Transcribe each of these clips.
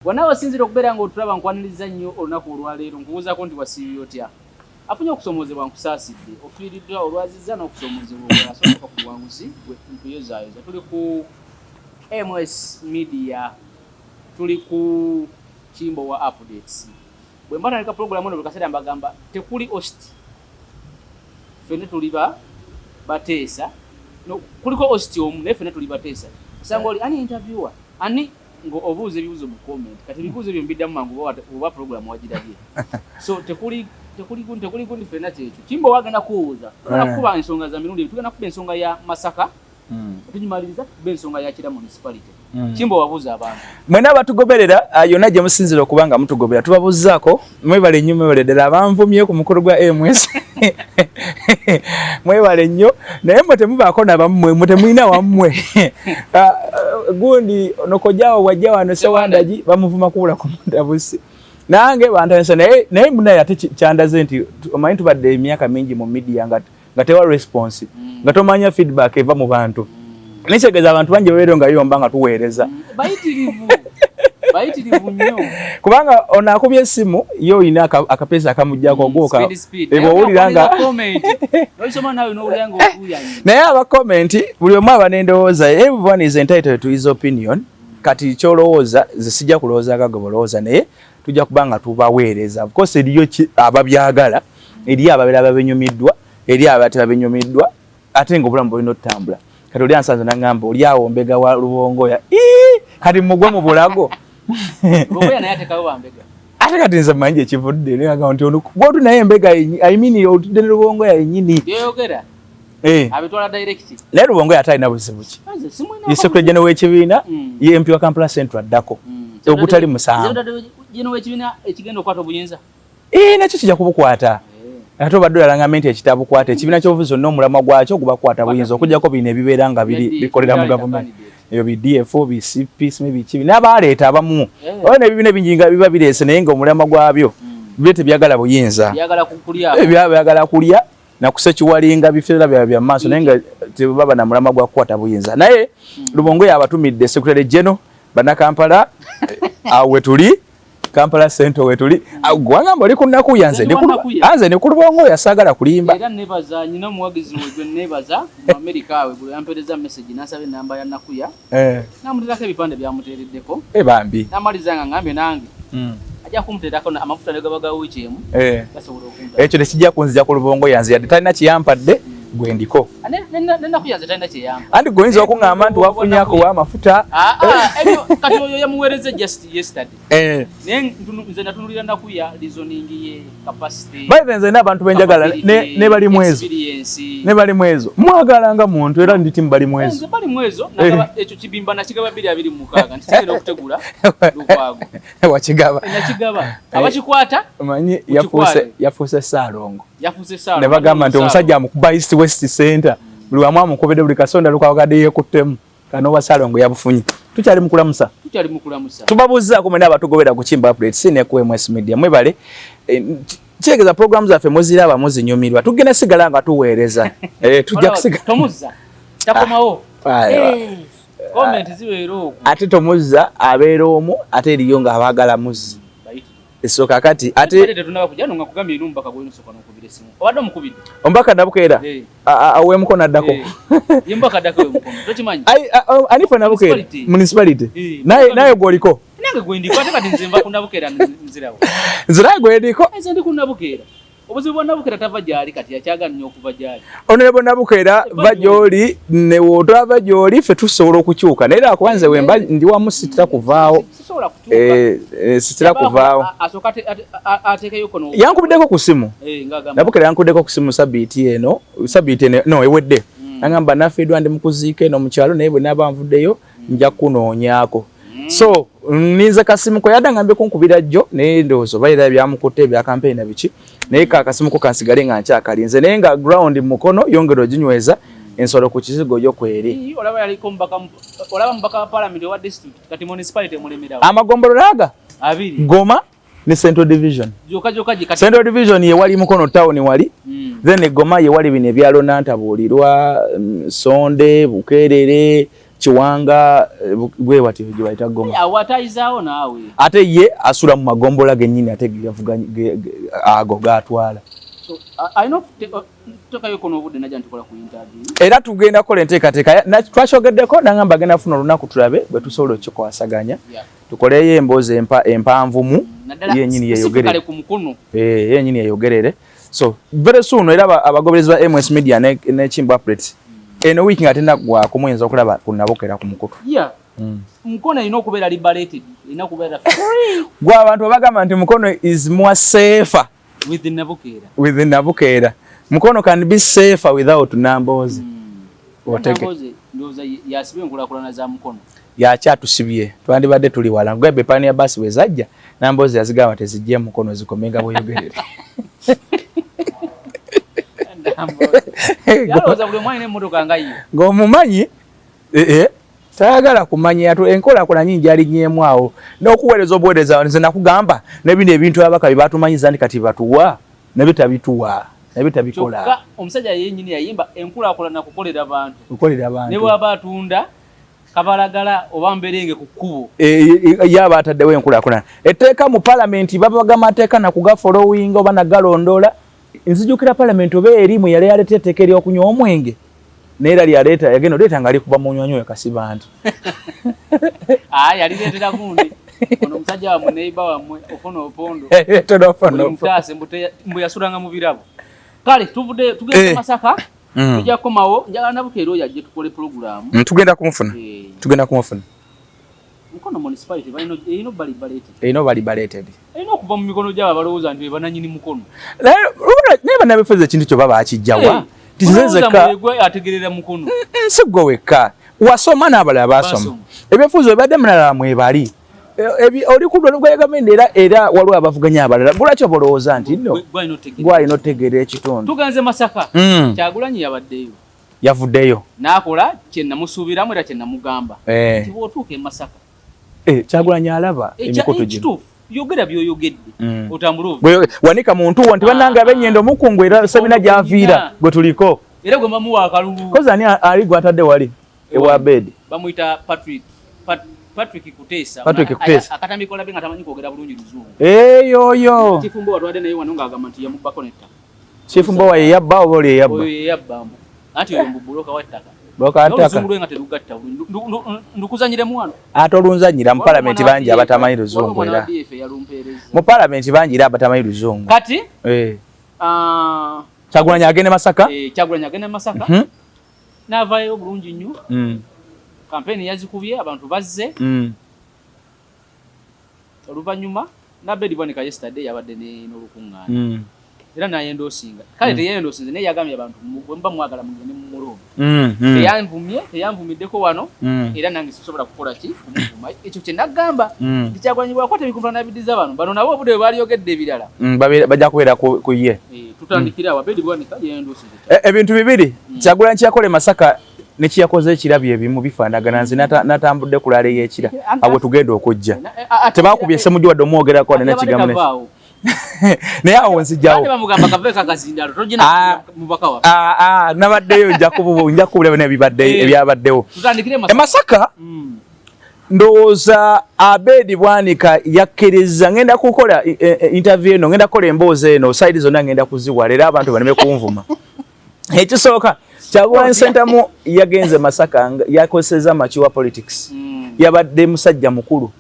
Wanawa sinzira okubeera nga otulaba nkwaniriza nnyo olunaku olwaleero nkubuuzaako nti wasiibye otya? Afunye okusomoozebwa nkusaasidde, ofiiriddwa olwazizza n'okusomoozebwa obwasoboka ku buwanguzi ntuyozaayoza. Tuli ku MS Media, tuli ku Kimbo wa Updates. Bwe mba naleka pulogulaamu eno buli kaseera mbagamba tekuli host. Ffenna tuli bateesa. No, kuliko host omu naye ffenna tuli bateesa. Osanga oli ani interviewer, ani ngo obuuze ebibuuzo mu comment kati ebibuuzo ebyo mbiddamu mangu oba program wagirabye. So tekuli gundi ffenna kyekyo. Kimbo wagenda kuwuuza tugenda kukuba ensonga za mirundi, tugenda kuba ensonga ya Masaka tugimaliriza tuba ensonga ya Kira municipality. Kimbo wabuuza abantu mwena abatugoberera yonna gye musinzira okubanga mutugobera tubabuuzaako mwebale nnyo mwebale ddala abanvumye ku mukolo gwa MS mwebale nnyo naye mwe temubaako nabammwe mwe temulina wammwe gundi nokojjawo wajja wano Sewandagi bamuvuma kubula ku mundabusi nange bantanisa naye munaye ate kyandaze nti omanyi tubadde emyaka mingi mu media nga tewa response nga tomanya feedback eva mu bantu nikyegeza abantu bangi bebeera nga yomba nga tuweereza bayitirivu nnyo kubanga ono akubye essimu yo olina akapeesa akamujjako ogwoka ebwowulira nga naye abakomenti buli omu aba n'endowooza everyone is entitled to his opinion kati kyolowooza ze sijja kulowooza gago bolowooza naye tujja kuba nga tubaweereza of course eriyo ababyagala eri ababeera babenyumiddwa eri abatera benyumiddwa ate ng'obulamu bulina otutambula kati oli ansanze nangamba oli awo mbega wa Lubongoya kati mugwa mu bulago Lubongoya naye atekawo bambega ate kati nze mmanyi ekivudde nenga nti ono bwotu naye mbega I mean otudde ne Lubongoya yennyini yeyogera abitwala direct naye Lubongoya atalina buzibu ki ye secretary general w'ekibiina ye MP wa Kampala Central addako ogutali musanvu general w'ekibiina ekigenda okukwata obuyinza nakyo kijja kubukwata ate obadde olanga nti ekitabukwata ekibiina ky'obufuzi onna omulamwa gwakyo gubakwata buyinza okujjako bino ebibeera nga bikolera mu gavumenti ebyo BDF BCP biki n'abaleeta abamu oba n'ebibiina bingi nga biba bireese naye ng'omulamwa gwabyo byo tebyagala buyinza byagala kulya nakusekiwalinga bifeera bya maaso naye nga tebaba na mulamwa gwa kukwata buyinza naye Lubongoya abatumidde secretary general bannakampala awo wetuli Kampala Central wetuli gwangamba oli kunnaku yanze ne ku Lubongoya saagala kulimba era nebaza nyina muwagizi wegwe nebaza mu America we buli ampereza message nasaba namba ya Nakuya namuterako ebipande byamuteereddeko bambi namaliza nga ngambe nange ajja kumuteerako amafuta negabaga wiki emu gasobola okumpa ekyo tekijja kunzija ku Lubongoya yanze yadde talina kiyampadde gwendiko Nakuya talina kiyamba andi goyinza okuŋŋamba nti wafunyako w'amafuta ebyo kati oyo yamuweereze just yesterday naye nze natunulira Nakuya reasoning ye capacity bayive nze n'abantu benjagala ne bali mwezo mwagalanga muntu era nditi mbali mwezo nze bali mwezo nagaba ekyo kibimba nakigaba 226 nti kigenda okutegula lukwago wakigaba nakigaba abakikwata manyi yafuuse Saalongo ne bagamba nti omusajja amukuba East West Center buli wamu amukubedde buli kasonda lukwagadde yeekuttemu kanoba Saalongo yabufunye tukyali mukulamusa tubabuuzaako mwena abatugobera ku Kimbo Updates ne ku MS Media mwebale kyegeza programu zaffe muziraba muzinyumirwa tugenda sigala nga tuweereza tujja kusigala tomuzza takomawo comment zibeera okwo ate tomuzza abeera omu ate eriyo ng'abaagala muzzi esoka kati ate tunaba kujano nga kugambye irumba kagwino soka nokubire simu obadde mukubide ombaka ndabukeera awe mukono addako yimba kadako we mukono tokimanyi anifa nabukeera municipality naye gwoliko nange gwendi kwate kati nze mba kunabukeera nzirawo gwendiko nze ndi kunabukeera obuzibu bwa Nabukeera tava gyali kati yakyaga nnyo okuva gyali onerebo Nabukeera bajoli ne wotava gyoli fe tusobola okukyuka naye akubanze wemba ndi wamu sitira kuvaawo sitira kuvaawo atekeyo kono yankubiddeko ku simu Nabukeera yankubiddeko ku simu sabiiti eno no ewedde nagamba nafeedwa ndi mukuziika eno mu kyalo naye bwe naaba nvuddeyo nja kunoonyaako so ninza kasimu ko yadda ngambe kunkubira jjo naye ndowooza bayira byamukutte ebya campaign na biki naye kakasimu ko kansigale nga nkyakalinze naye nga ground mukono yongero ginyweza ensolo ku kizigo yo kweri olaba yaliko mbaka parliament wa district kati municipality mulemerawo amagombolo laga abiri Goma ne Central Division Central Division ye wali mukono town wali then Goma ye wali bine byalo Nantabulirwa Sonde Bukerere Kiwanga bwe wati gye bayita Goma awatayizaawo naawe ate ye asula mu magombola gennyini ate ago gatwala ayina tokayo kono obudde najja ntukola ku interview era tugenda kola enteekateeka twakyogeddeko nangamba agenda funa olunaku tulabe bwe tusobola okikwasaganya tukoleyo emboozi empanvumu yennyini yeyogerere yennyini yeyogerere so very soon era abagoberezi ba MS Media ne Chimba Updates eno wiki nga tena gwako muyinza okulaba kunabokera ku mukutu Mukono ino okubeera liberated ina kubeera gwa abantu abagamba nti Mukono is more safer with Nabukera. Mukono can be safer without Nambozi. Nambozi ndoza yasibe nkulakulana za Mukono. Ya kyatusibye. Twandibadde tuli wala. Ngwebe pani ya basi wezajja. Nambozi yazigawa tezijje Mukono zikomenga boyogerere. Nambozi. Yaloza buli mwana emmotoka ngayo. Ng'omumanyi tayagala kumanya atu enkola kola nyingi ali nyemu awo n'okuweereza obuweereza nze nakugamba n'ebino ebintu abakabi batumanyiza ndi kati batuwa nebitabituwa nebitabikola omusajja yennyini yayimba enkula akola na kukolera abantu ne bwaba atunda kabalagala oba mberenge ku kkubo yaba ataddewo enkula akola etteeka mu parliament babaga mateeka na kuga following oba nagalondola nzijukira parliament oba erimu yali yaleta etteeka ery'okunywa omwenge Nera lyaleta yagenda oleta ngali kuba munywanyo yakasiba antu. Yali letera gundi. Ono omusajja wa neighbor wamwe ofono opondo. Todofono. Mutase mbu yasulanga mu birabo. Kale tugende Masaka. Tujja komawo njagala Nabukera yaje tukole program. Tugenda kumufuna. Tugenda kumufuna. Mukono municipality ino balibalated. Ino kuva mu mikono gyaba balowooza nti bananyini Mukono. Neba nabefuza ekintu kyo baba akijjawa. Tizezeka ategerera Mukono siggo weka wasoma n'abalala basoma ebyefuzo ebadde mulala mwebali oli kudwa lugwa yagamende era waliwo abavuganya abalala bulakyo bolowooza nti nno gwalina otegeera ekitundu tuganze Masaka Kyagulanyi yabaddeyo yavuddeyo n'akola kye namusuubiramu era kye namugamba nti bw'otuuka e Masaka Kyagulanyi alaba emikutu gino yogera byoyogedde otambula wanika muntu wonti bananga abenyendo mukungu era sabina gyavira gwe tuliko era gwe mamuwa akalulu koza ani ali gwatadde wali ewa bed bamuyita Patrick Kutesa akatambikola benga tamanyi kwogera bulungi luzungu yoyo Chifumbo watwadde naye wano ng'agamba nti yamubako n'ettaka Chifumbo wa yeyabba oba oli yeyabba oyo yeyabbamu anti oyo mbubuloka wattaka Bokataka lwenga terugatta ndukuzanyiremu wano ate olunzanyira mu parliament bangi abatamanyi luzungu era mu parliament bangi era abatamanyi luzungu kati Kyagulanyi agende Masaka Kyagulanyi agende Masaka n'avaayo bulungi nnyo kampeni yazikubye abantu bazze oluvannyuma Nabedi Bwanika yesterday yabadde n'olukuŋŋaana era nayendoosinga kale teyendoosinze naye yagambye abantu bwe mba mwagala mugende mu mulongo teyanvumiddeko wano era nange sisobola kukola ki kumuvuma ekyo kye nagamba Kyagulanyi bwakwata ebikumpula n'abiddiza bano nabo obudde bwe balyogedde ebirala bajja kubeera ku ye tutandikira awo Nabedi Bwanika yendoosinze ebintu bibiri Kyagulanyi kyakole Masaka nekiyakoze ekirabyo ebimu bifaanagana nze natambudde kulala ey'ekira abwe tugenda okujja tebakubye esemu wadde omwogerako nekigamu naye awo nzijjawo nabaddeyo nja kubulaba ebyabaddewo Masaka ndowooza Abedi Bwanika yakkiriza ngenda kukola interview eno ngenda kukola emboozi eno saidi zonna ngenda kuziwala era abantu baleme kunvuma ekisooka Kyagulanyi Ssentamu yagenze Masaka yakozeseza makiwa politics yabadde musajja mukulu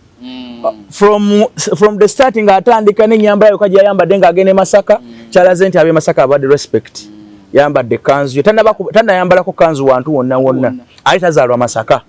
from the starting atandika n'ennyamba yayo kajja yambadde ng'agende Masaka kyalaze nti ab'e Masaka abadde respect yambadde kanzu tannayambalako kanzu wantu wonna ali tazaalwa Masaka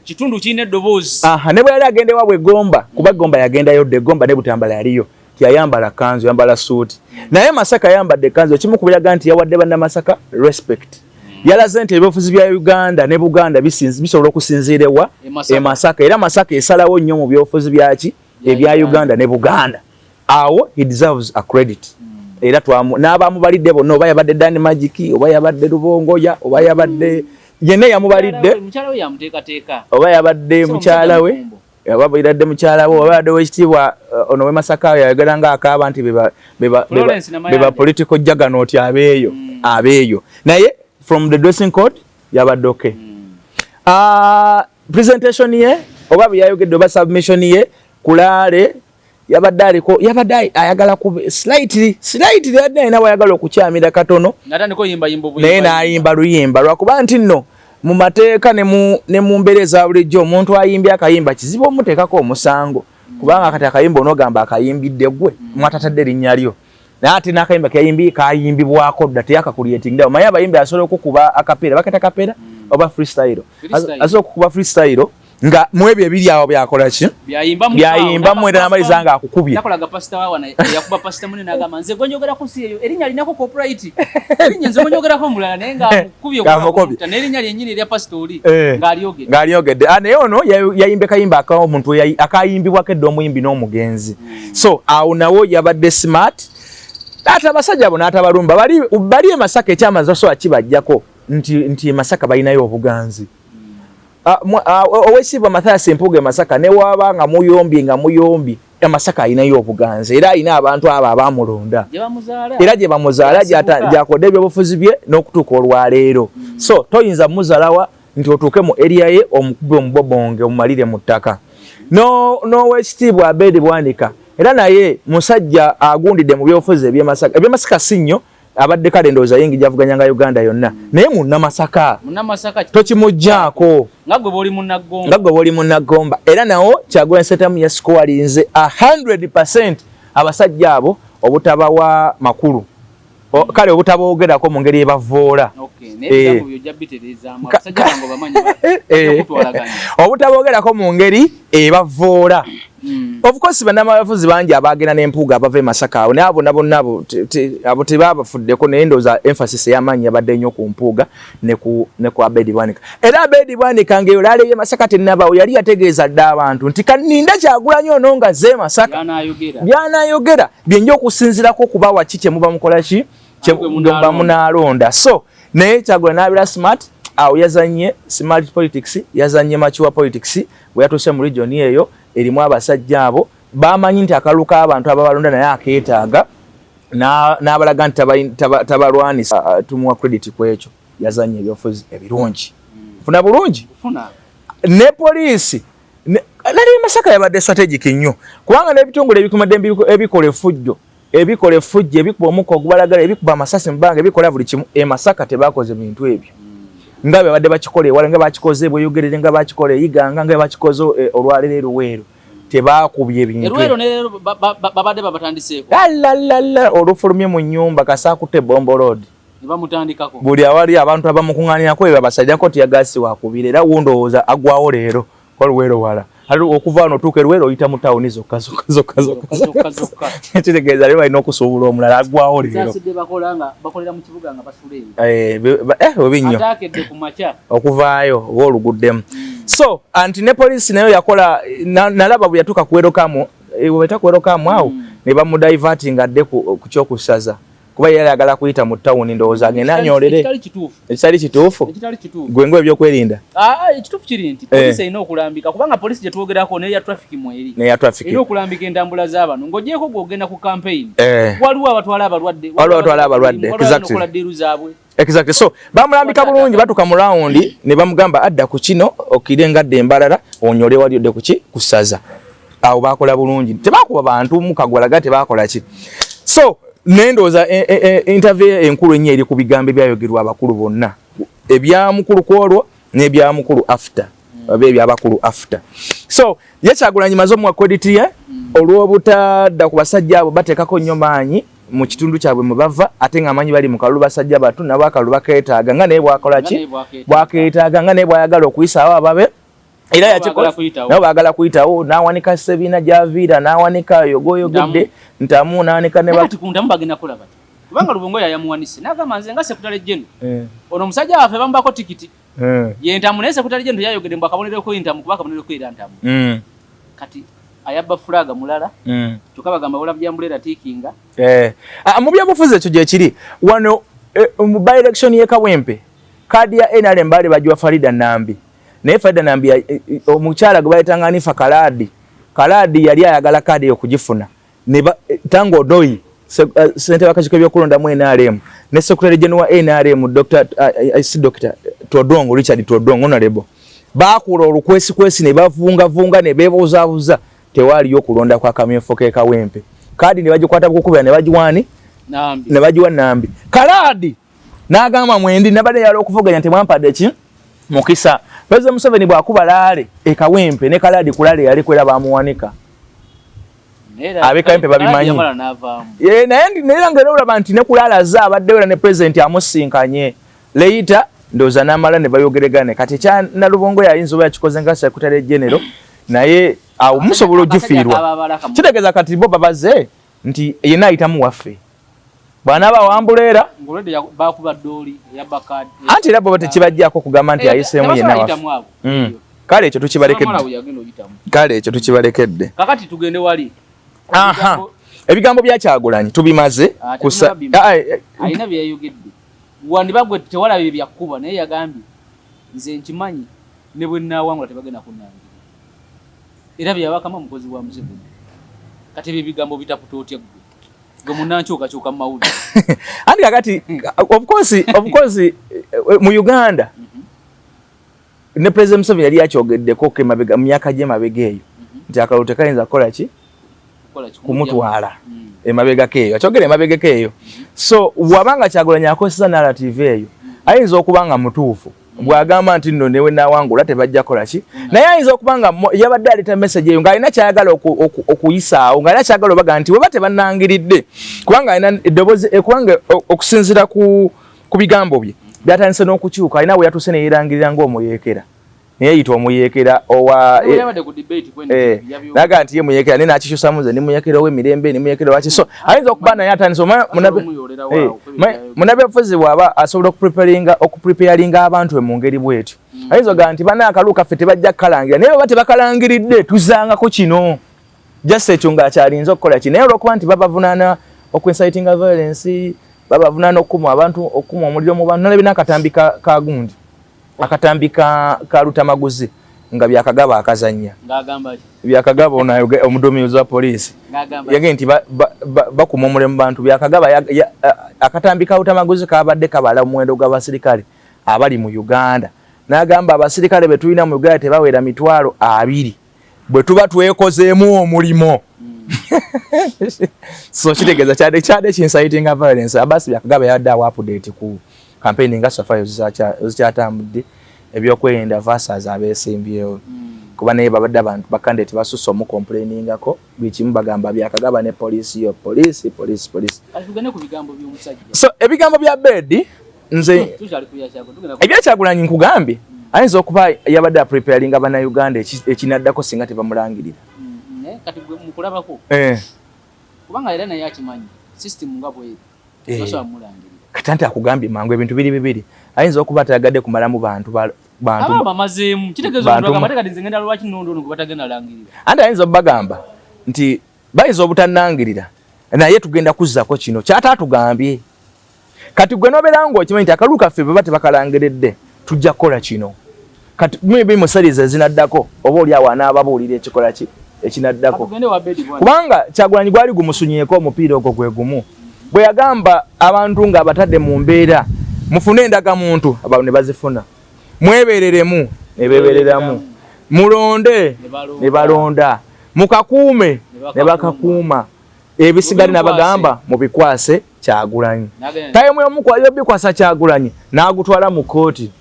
kitundu kirina eddoboozi ne bwe yali agenda ewaabwe Gomba kuba Gomba yagendayo dde Gomba ne Butambala yaliyo tiyayambala kanzu yambala suuti naye Masaka yambadde kanzu ekimu ku biraga nti yawadde bannamasaka respect yalaze nti ebyobufuzi bya Uganda ne Buganda bisobola okusinziirwa e Masaka era Masaka esalawo nnyo mu byobufuzi byaki ebya Uganda ne Buganda awo he deserves a credit era n'abamubalidde bonna oba yabadde Dani Magic oba yabadde Lubongoya oba yabadde yenna yamubalidde oba yabadde mukyala we yababiradde mukyala we oba yabadde wekitiibwa ono we Masaka yayagala nga akaaba nti beba political juggernaut abeeyo naye from the dressing code yabadde okay Presentation ye oba byayogedde oba submission ye kulale yabadde ayagala ku slightly adde wayagala okukyamira katono naye n'ayimba luyimba lwakuba nti nno mu mateeka ne mu mbeera eza bulijjo omuntu ayimbye akayimba kizibu omuteekako omusango kubanga kati akayimba onogamba akayimbidde gwe mwatatadde erinnya lyo naye ate n'akayimba kayimbibwako dda teyakakulietinga omanyi abayimbi asobola okukuba akapeera baketa kapeera oba freestyle asobola okukuba freestyle nga mwebyo ebiri awo byakola ki byayimba mwera n'amaliza nga akukubye nakolaga pastor wawana yakuba pastor munene agamba nze gonjogera ku siyo erinnya linako copyright erinnya nze gonjogera ko mulala naye nga akukubye kwa n'erinnya lyennyini erya pastor oli ng'alyogedde naye ono yayimba kayimba akawo omuntu akayimbibwako edda omuyimbi n'omugenzi so awo nawo yabadde smart ate abasajja abo n'atabalumba bali e Masaka ekyamaza so akibajjako nti Masaka balinayo obuganzi owesiibwa Mathias Mpuuga Masaka ne waba nga muyombi Masaka alinayo obuganzi era alina abantu abo abamulonda era gye bamuzaala gyakodde ebyobufuzi bye n'okutuuka olwaleero so toyinza muzaalawa nti otuuke mu area ye omukube omubobonge omumalire mu ttaka n'owekitiibwa Abedi Bwanika era naye musajja agundidde mu byobufuzi ebyemasaka si nnyo abadde kale ndowooza yingi avuganyanga Uganda yonna naye Munnamasaka tokimugjaako nga gwe bw'oli munnagomba era nawo Kyagulanyi Ssentamu yasikowalinze 100% abasajja abo obutabawa makulu kale obutaboogerako mu ngeri ebavoola obutaboogerako mu ngeri ebavoola of course bannamabafuzi bangi abagenda n'empuuga abava e Masaka awo naye abo bonna abo tebabafuddeko naye ndowooza emphasis ey'amaanyi yabadde nnyo ku mpuuga ne ku Abedi Bwanika era Abedi Bwanika ng'eyo laale y'e Masaka tennabawo yali yategeeza dda abantu nti kaninda Kyagulanyi ono nga ze Masaka by'anaayogera byenja okusinziirako okubawa ki kye muba mukola ki kye muba munaalonda so naye Kyagulanyi n'abeera smart awo yazanye smart politics yazanye mature politics bwe yatuuse mu region eyo erimu abasajja abo bamanyi nti akalulu k'abantu ababalonda naye akeetaaga n'abalaga nti tabalwanisa tumuwa credit ku ekyo yazanye ebyobufuzi ebirungi funa bulungi ne poliisi nali Masaka yabadde strategic nnyo kubanga n'ebitongole ebikumadde ebikola effujjo ebikuba omukka ogubalagala ebikuba amasasi mu bbanga ebikola buli kimu e Masaka tebaakoze bintu ebyo nga babadde bakikola ewala nga bakikoze Bweyogerere nga bakikola eyiganga nga bakikoze olwaleero Luweero tebaakubye ebintu babadde babatandiseeko olufulumye mu nnyumba kasaakutte Bombo Road bamutandikako buli awali abantu abamukuŋŋaanirako ebabasajjako tiyagasi wakubira era wundowooza agwawo leero Luweero wala okuva wano otuuka Luweero oyita mu tawuni zokka kitegeeza lyo balina okusuubula omulala agwawo leero bakolera mu kibuga nga basula obi nnyo okuvaayo oba oluguddemu so anti ne poliisi nayo yakola nalaba bwe yatuuka ku werokamu weta ku werokamu awo ne bamudaivatinga adde ku kyokusaza kuba yali ayagala kuyita mu tawuni ndowooza agenda anyolere ekitali kituufu gwe ng'ebyokwerinda ekituufu kiri nti poliisi erina okulambika kubanga poliisi gye twogerako neya traffic mweri erina okulambika entambula z'abantu ng'ogyeko gw'ogenda ku campaign waliwo abatwala abalwadde exactly ddiiru zaabwe exactly so bamulambika bulungi batuka mu rawundi ne bamugamba adda ku kino okire ngadde embalala onyole wali odde kuki kusaza awo bakola bulungi tebakuba bantu mukagwalaga tebakola ki so nendoza interview enkulu ennyo eri ku bigambo ebyayogerwa abakulu bonna ebya mukulu kwolwo n'ebya mukulu after abe ebyabakulu after so ye Kyagulanyi maze omuwa credit ye olw'obutadda ku basajja abo bateekako nnyo maanyi mu kitundu kyabwe mwe bava ate ng'amanyi bali mu kalulu basajja batu nabo akalulu bakeetaaga nga naye bwakola ki bwakeetaaga nga naye bwayagala okuyisaawo ababe era yakikola nabo baagala kuyitawo n'awanika Sebiina gy'aviira n'awanika yogoyogedde ntamu n'awanika ne kundamu bagenda kulaba kubanga Lubongo yamuwanise n'agamba nze nga sekutale jeno ono omusajja waffe bamubako tikiti ye ntamu naye sekutale jeno yayogedde mbu akabonereko ntamu kuba akabonereko era ntamu kati ayabba fulaga mulala kyokka bagamba wala byambulera tiikinga mu byabufuzi ekyo gye kiri wano mu by election ye Kawempe kaadi ya NRM baali bagiwa Farida Nambi naye Farida Nambi omukyala gwe bayitanga Anifa Kalaadi yali ayagala kaadi okugifuna ne Tango Odoi ssentebe w'akakiiko by'okulondamu NRM ne Secretary General wa NRM Dr. Todongo Richard Todongo Honorable bakola olukwesi ne bavunga ne beebuzaabuza tewaliyo okulonda kwa kamyefo ke Kawempe. Kadi ne bagikwata bukubira ne bagiwani ne bagiwa Nambi. Kaladi n'agamba mwendi nabadde yali okuvuganya nti mwampadde ki mukisa. President Museveni bw'akuba laale e Kawempe ne Kaladi kulale yali kwera bamuwanika. Abe Kawempe babimanyi. Naye nera ngero olaba nti ne kulala za abadde wera ne president amusinkanye. Leita ndoza namala ne bayogeregane kati kya Nalubongo yayinza oba yakikoze nga Secretary General naye awo musobola ogifiirwa. Kitegeeza kati bo babaze nti yena ayitamu waffe. Bwana bawambulera ngolede bakuba doli yabakadi. Anti era bo tekibajjako kugamba nti ayiseemu yena waffe. Kale ekyo tukibalekedde. Kale ekyo tukibalekedde. Kakati tugende wali. Aha. Ebigambo bya Kyagulanyi tubimaze kusa. Ayina bye yayogedde. Wandibagwe tewala bye byakuba naye yagambye nze nkimanyi ne bwe nawangula tebagenda kunangira. Era bye yabakama mukozi wa Museveni. Kati bye bigambo bitaputootya gwe. Gomunanchoka choka mawuli. Andi kakati of course mu Uganda ne President Museveni yali yakyogeddeko ke mabega myaka je mabega eyo. Nti akalute kayinza kola ki? Kumutwala. Emabega keyo. Akyogere emabega keyo. So wabanga Kyagulanyi akoseza narrative eyo. Ayinza okubanga mutuufu. Bwagamba nti nno newe nawangula tebajja kola ki? Naye ayinza okubanga yabadde aleta message eyo ng'alina kyayagala okuyisaawo ng'alina kyayagala obaga nti weba tebannangiridde kubanga alina eddoboozi kubanga okusinziira ku bigambo bye byatandise n'okukyuka alina we yatuuse ne yeerangirira ng'omuyeekera naye yeyita omuyeekera owa naga nti ye muyeekera naye n'akikyusamu nze ni muyeekera ow'emirembe ni muyeekera waki so ayinza okuba naye atandise munabyabufuzi bw'aba asobola okupreparinga abantu mu ngeri bwetyo ayinza ogaa nti bana akalu kaffe tebajja kukalangira naye baba tebakalangiridde tuzangako kino just ekyo ng'akyalinza okukola ki naye olw'okuba nti babavunaana okuincitinga violence babavunaana okuma abantu okuma omuliro mu bantu nalabina akatambi ka gundi akatambi ka lutamaguzi nga byakagaba akazanya ngagamba byakagaba omuduumizi wa poliisi yage nti bakuma omuliro mu bantu byakagaba akatambi ka lutamaguzi kabadde kabala omuwendo gw'abasirikale abali mu Uganda n'agamba abasirikale be tulina mu Uganda tebawera 20,000 bwe tuba twekozeemu omulimo so kitegeeza kyade kinciting violence abasi byakagaba yadde awo update ku campaign nga Safari zikyatambudde ebyokwerinda versus abeesimbyewo kuba naye babadde abantu bakandidate basusse omukomplainingako bikimu bagamba byakagaba ne poliisi yo poliisi. Atugane ku bigambo by'omusajja. So ebigambo bya Bedi nze ebya Kyagulanyi nkugambye ayinza okuba yabadde apreparinga bana Uganda ekinaddako singa tebamulangirira. Kati mukulabako kubanga era naye akimanyi system nga bweri basobola mulangirira. Katante akugambye mangu ebintu bibiri ayinza okuba tayagadde kumalamu bantu bamazeemu kitegeeza omuntu agamba kati nze ngenda lwaki nnondo batagenda langirira. Andi ayinza obagamba nti bayinza obutannangirira naye tugenda kuzzako kino kyataatugambye kati gwe nobeera ng'okimanyi nti akalulu kaffe bwe tebakalangiridde tujja kukola kino kati maybe musalize zinaddako oba oli awo anaababuulira ekikola ki ekinaddako kubanga Kyagulanyi gwali gumusunyeeko omupiira ogwo gwe gumu bwe yagamba abantu ng'abatadde mu mbeera mufune endagamuntu abantu ne bazifuna mwebereremu ne beebereramu mulonde ne balonda mukakuume ne bakakuuma ebisigale n'abagamba mubikwase Kyagulanyi tayimu y'omukwalira bikwasa Kyagulanyi n'agutwala mu kooti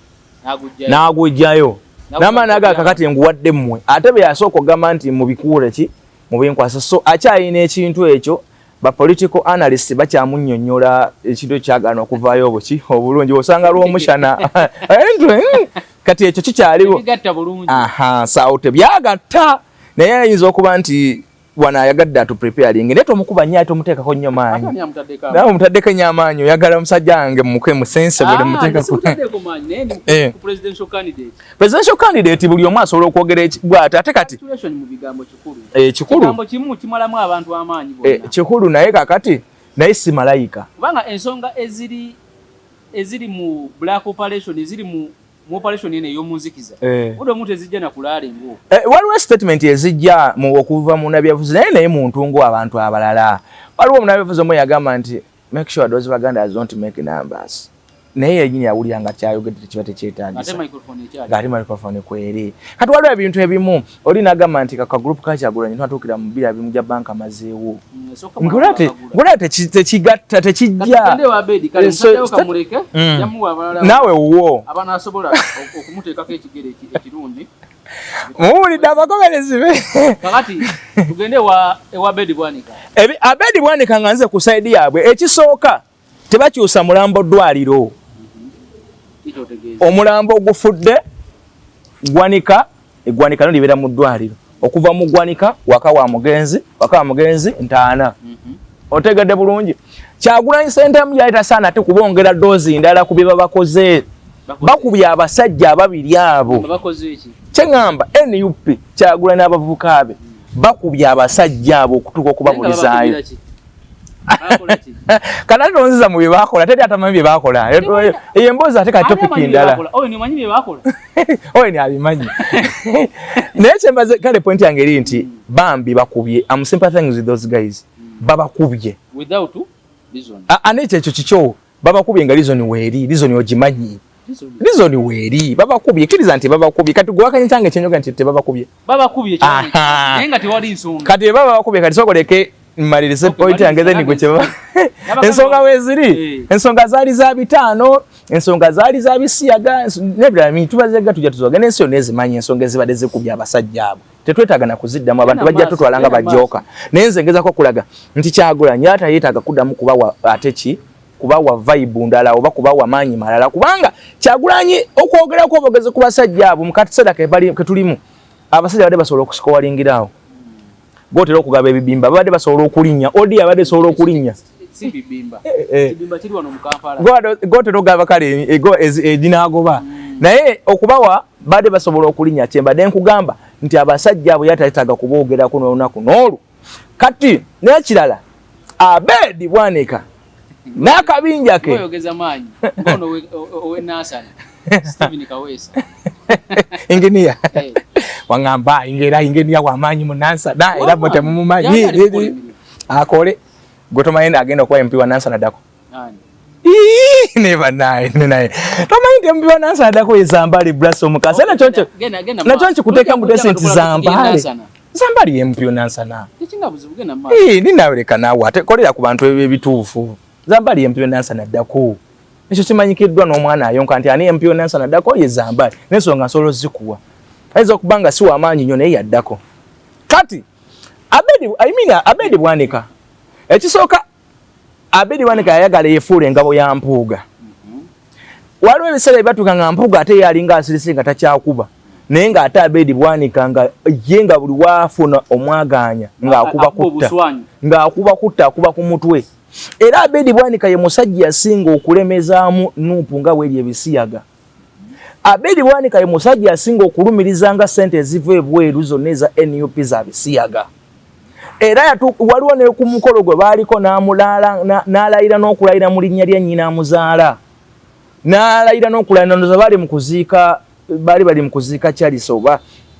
n'agujjayo n'amaani aga kakati nguwadde mmwe ate bwe yasooka okugamba nti mubikuule ki mubinkwasa so akyayina ekintu ekyo ba political analysts bakyamunnyonnyola ekintu kyagana okuvaayo obulungi osanga lw'omushana kati ekyo kikyaliwo saawo tebyagatta naye ayinza okuba nti wana ayagadde atupreparing naye tomukuba nnyo ate omuteekako nnyo maanyi nawe omutaddeko ennyo amaanyi oyagala omusajja wange muke musense buli muteekako presidential candidate buli omu asobola okwogera bw'ati ate kati kikulu naye kakati naye si malayika kubanga ensonga eziri mu black operation eziri mu operation ene y'omunzikiza buli omuntu ezijja nakulaala engo waliwo statement ezijja okuva mu nabyabufuzi naye muntu ng'abantu abalala waliwo omunabyabufuzi omu yagamba nti make sure those Bagandans don't make numbers naye yenyini yawulira nga kyayogedde tekiba tekyetaagisa ng'ate microphone kweri kati waliwo ebintu ebimu oli n'agamba nti kaka group kakyagulanyi twatuukira mu bira bimu gya banka amazeewo ng'olaba tekigatta tekijja naawe wuwo muwulidde abagoberezi be kakati tugende ewa Abedi Bwanika Abedi Bwanika nga nze ku saidi yaabwe ekisooka tebakyusa mulambo ddwaliro omulambo ogufudde Gwanika eggwanika nolibeera mu ddwaliro okuva mu Gwanika waka wa mugenzi ntaana otegedde bulungi Kyagulanyi Ssentamu yaleta saana ate kubongera doozi ndala ku bye babakoze bakubye abasajja ababiri abo kyeŋŋamba NUP Kyagulanyi n'abavubuka be bakubye abasajja abo okutuuka okubabulizaayo kana tonziza mu bye bakola teri atamanyi bye bakola eyo emboozi ate kati topiki ndala oyo ni abimanyi naye kyembaze kale point yange eri nti bambi bakubye I'm sympathizing with those guys babakubye without reason anekyo ekyo kikyo babakubye nga reason weeri reason ogimanyi reason weeri babakubye kiriza nti babakubye kati gwakanye kyange kyenyoga nti tebabakubye naye nga tewali nsonga kati babakubye kati sokoleke mmalirize point yange then gwe ensonga weeziri ensonga zaali za bitaano ensonga zaali za bisiyaga nebirala tubazega tujja tuzoga n'ensi yonna ezimanyi ensonga ezibadde zikubye abasajja abo tetwetaaga na kuziddamu abantu bajja tutwalanga bajooka naye nze ngezako kulaga nti Kyagulanyi ate yeetaaga kuddamu kubawa ate ki kubawa vibe ndala oba kubawa maanyi malala kubanga Kyagulanyi okwogera kw'obogezi ku basajja abo mu kaseera ke tulimu abasajja badde basobola okusikoowalingirawo gotera okugaba ebibimba babadde basobola okulinnya odi abadde basobola okulinnya si bibimba kibimba kiri wano mu Kampala gotera okugaba kale edinaagoba naye okubawa badde basobola okulinnya kyembadde nkugamba nti abasajja abo yataetaaga kuboogerako n'olunaku n'olwo kati n'ekirala Abedi Bwanika n'akabinja ke oyogeza maanyi ngono owe Nasana Steven Kawesa engineer wangamba ingenia wa maanyi mu Nasana era bote mu maanyi akole gotomayenda agenda kwa MP wa Nasana dako never naye tomayinde MP wa Nasana dako ezambali braso mukasa na choncho kuteka mu decent zambali MP wa Nasana ninaweleka nawe ate kolera ku bantu ebituufu zambali MP wa Nasana dako ekyo kimanyikiddwa n'omwana ayonka nti ani MP wa Nasana dako ye zambali n'ensonga nsolo zikuwa ayinza okubanga si w'amaanyi nnyo naye yaddako kati Abedi Bwanika ekisooka Abedi Bwanika yayagala yeefuula engabo ya Mpuuga waliwo ebiseera ebibatuuka nga Mpuuga ate yalinga asirise nga takyakuba naye ng'ate Abedi Bwanika nga ye nga buli waafuna omwagaanya ng'akuba kutta akuba ku mutwe era Abedi Bwanika ye musajja yasinga okulemezaamu Nuupu nga bweri ebisiyaga Abedi Bwanika ye musajja yasinga okulumirizanga ssente eziva ebweru zonna eza NUP za bisiyaga era waliwo ne ku mukolo gwe baaliko n'alayira n'okulayira mu linnya lya nnyina amuzaala n'alayira n'okulayira ndoza bali mu kuziika Charles oba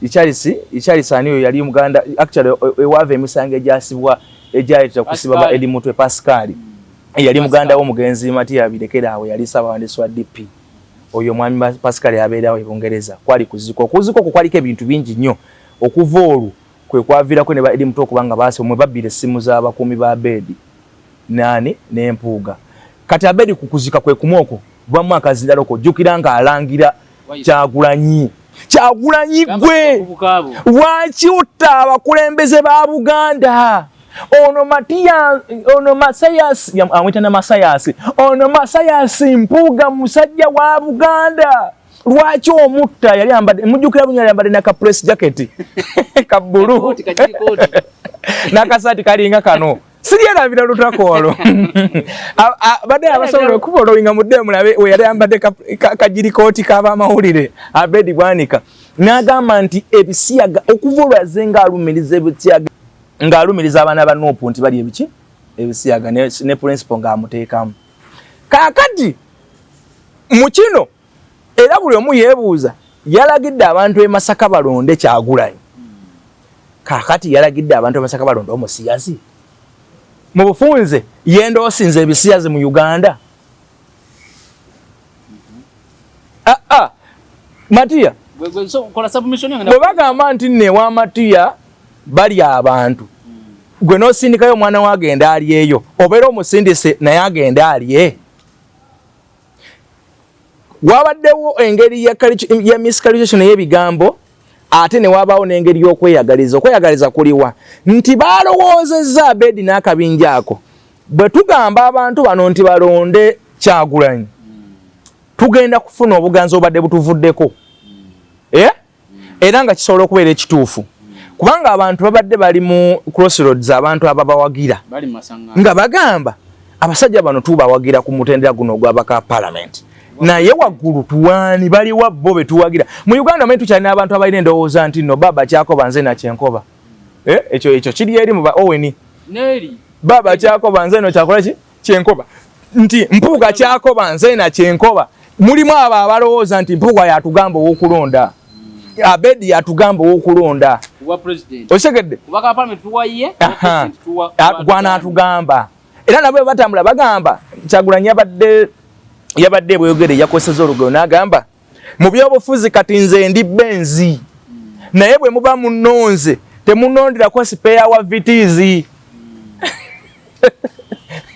Charles aniyo yali Muganda actually ewaava emisango egyasibwa egyayita kusiba ba Edi Mutwe Pascal yali Muganda w'omugenzi Matiya Birekeraawo yali Ssaabawandiisi wa DP oyo mwami Pascal yabeerawo e Bungereza kwali kuziko kwaliko ebintu bingi nnyo okuva olwo kwe kwaviirako ne ba Edi Mutwe okubanga baase mwe babbira essimu z'abakuumi ba Abedi n'Empuuga kati Abedi kukuzika kwe kumwoko bwamu akazindala okujjukira nga alangira Kyagulanyi gwe lwaki utta abakulembeze ba Buganda ono Masayasi amwitana Masayasi ono Masayasi Mpuuga musajja wa Buganda lwaki omutta yali ambadde mujjukira bunya yambadde na ka press jacket ka bulu n'akasaati kalinga kano siriyalabira lutako olwo badde abasobola okufolowinga mudde mulabe we yali ambadde kajirikooti k'abamawulire Abedi Bwanika n'agamba nti ebisiyaga okuva olwaze ng'alumiriza ebisiyaga ng'alumiriza abaana ba Nuupu nti bali ebiki ebisiyaga ne principal ng'amuteekamu kaakati mu kino era buli omu yeebuuza yalagidde abantu e Masaka balonde Kyagulanyi kaakati yalagidde abantu e Masaka balonde omusiyazi mu bufunze yenda osinze ebisiyazi mu Uganda Matiya so kola submission yange bwe bagamba nti ne wa Matiya bali abantu gwe nosindikayo omwana wagenda ali eyo obeera omusindise naye agenda ali wabaddewo engeri ya miscalculation y'ebigambo ate ne wabaawo n'engeri y'okweyagaliza kuliwa nti baalowoozezza Abedi n'akabinja ako bwe tugamba abantu bano nti balonde Kyagulanyi tugenda kufuna obuganzi obadde butuvuddeko era nga kisobola okubeera ekituufu kubanga abantu babadde bali mu crossroads abantu ababawagira nga bagamba abasajja bano tubawagira ku mutendera guno ogw'abaka parliament naye waggulu tuwaani baliwa bo be tuwagira mu Uganda mwe tukyalina abantu abalina endowooza nti no baba Kyakoba nze na Kyenkoba ekyo kiri eri mu ba Owen baba Kyakoba nze no Kyakola ki Kyenkoba nti Mpuuga Kyakoba nze na Kyenkoba mulimu abo abalowooza nti Mpuuga yatugamba ow'okulonda Abedi yatugamba ow'okulonda okitegedde gwana atugamba era nabo batambula bagamba Kyagulanyi yabadde bweyogere yakozesa olugero n'agamba mu byobufuzi kati nze ndi benzi naye bwe muba munonze temunondirako sipeya wa vitizi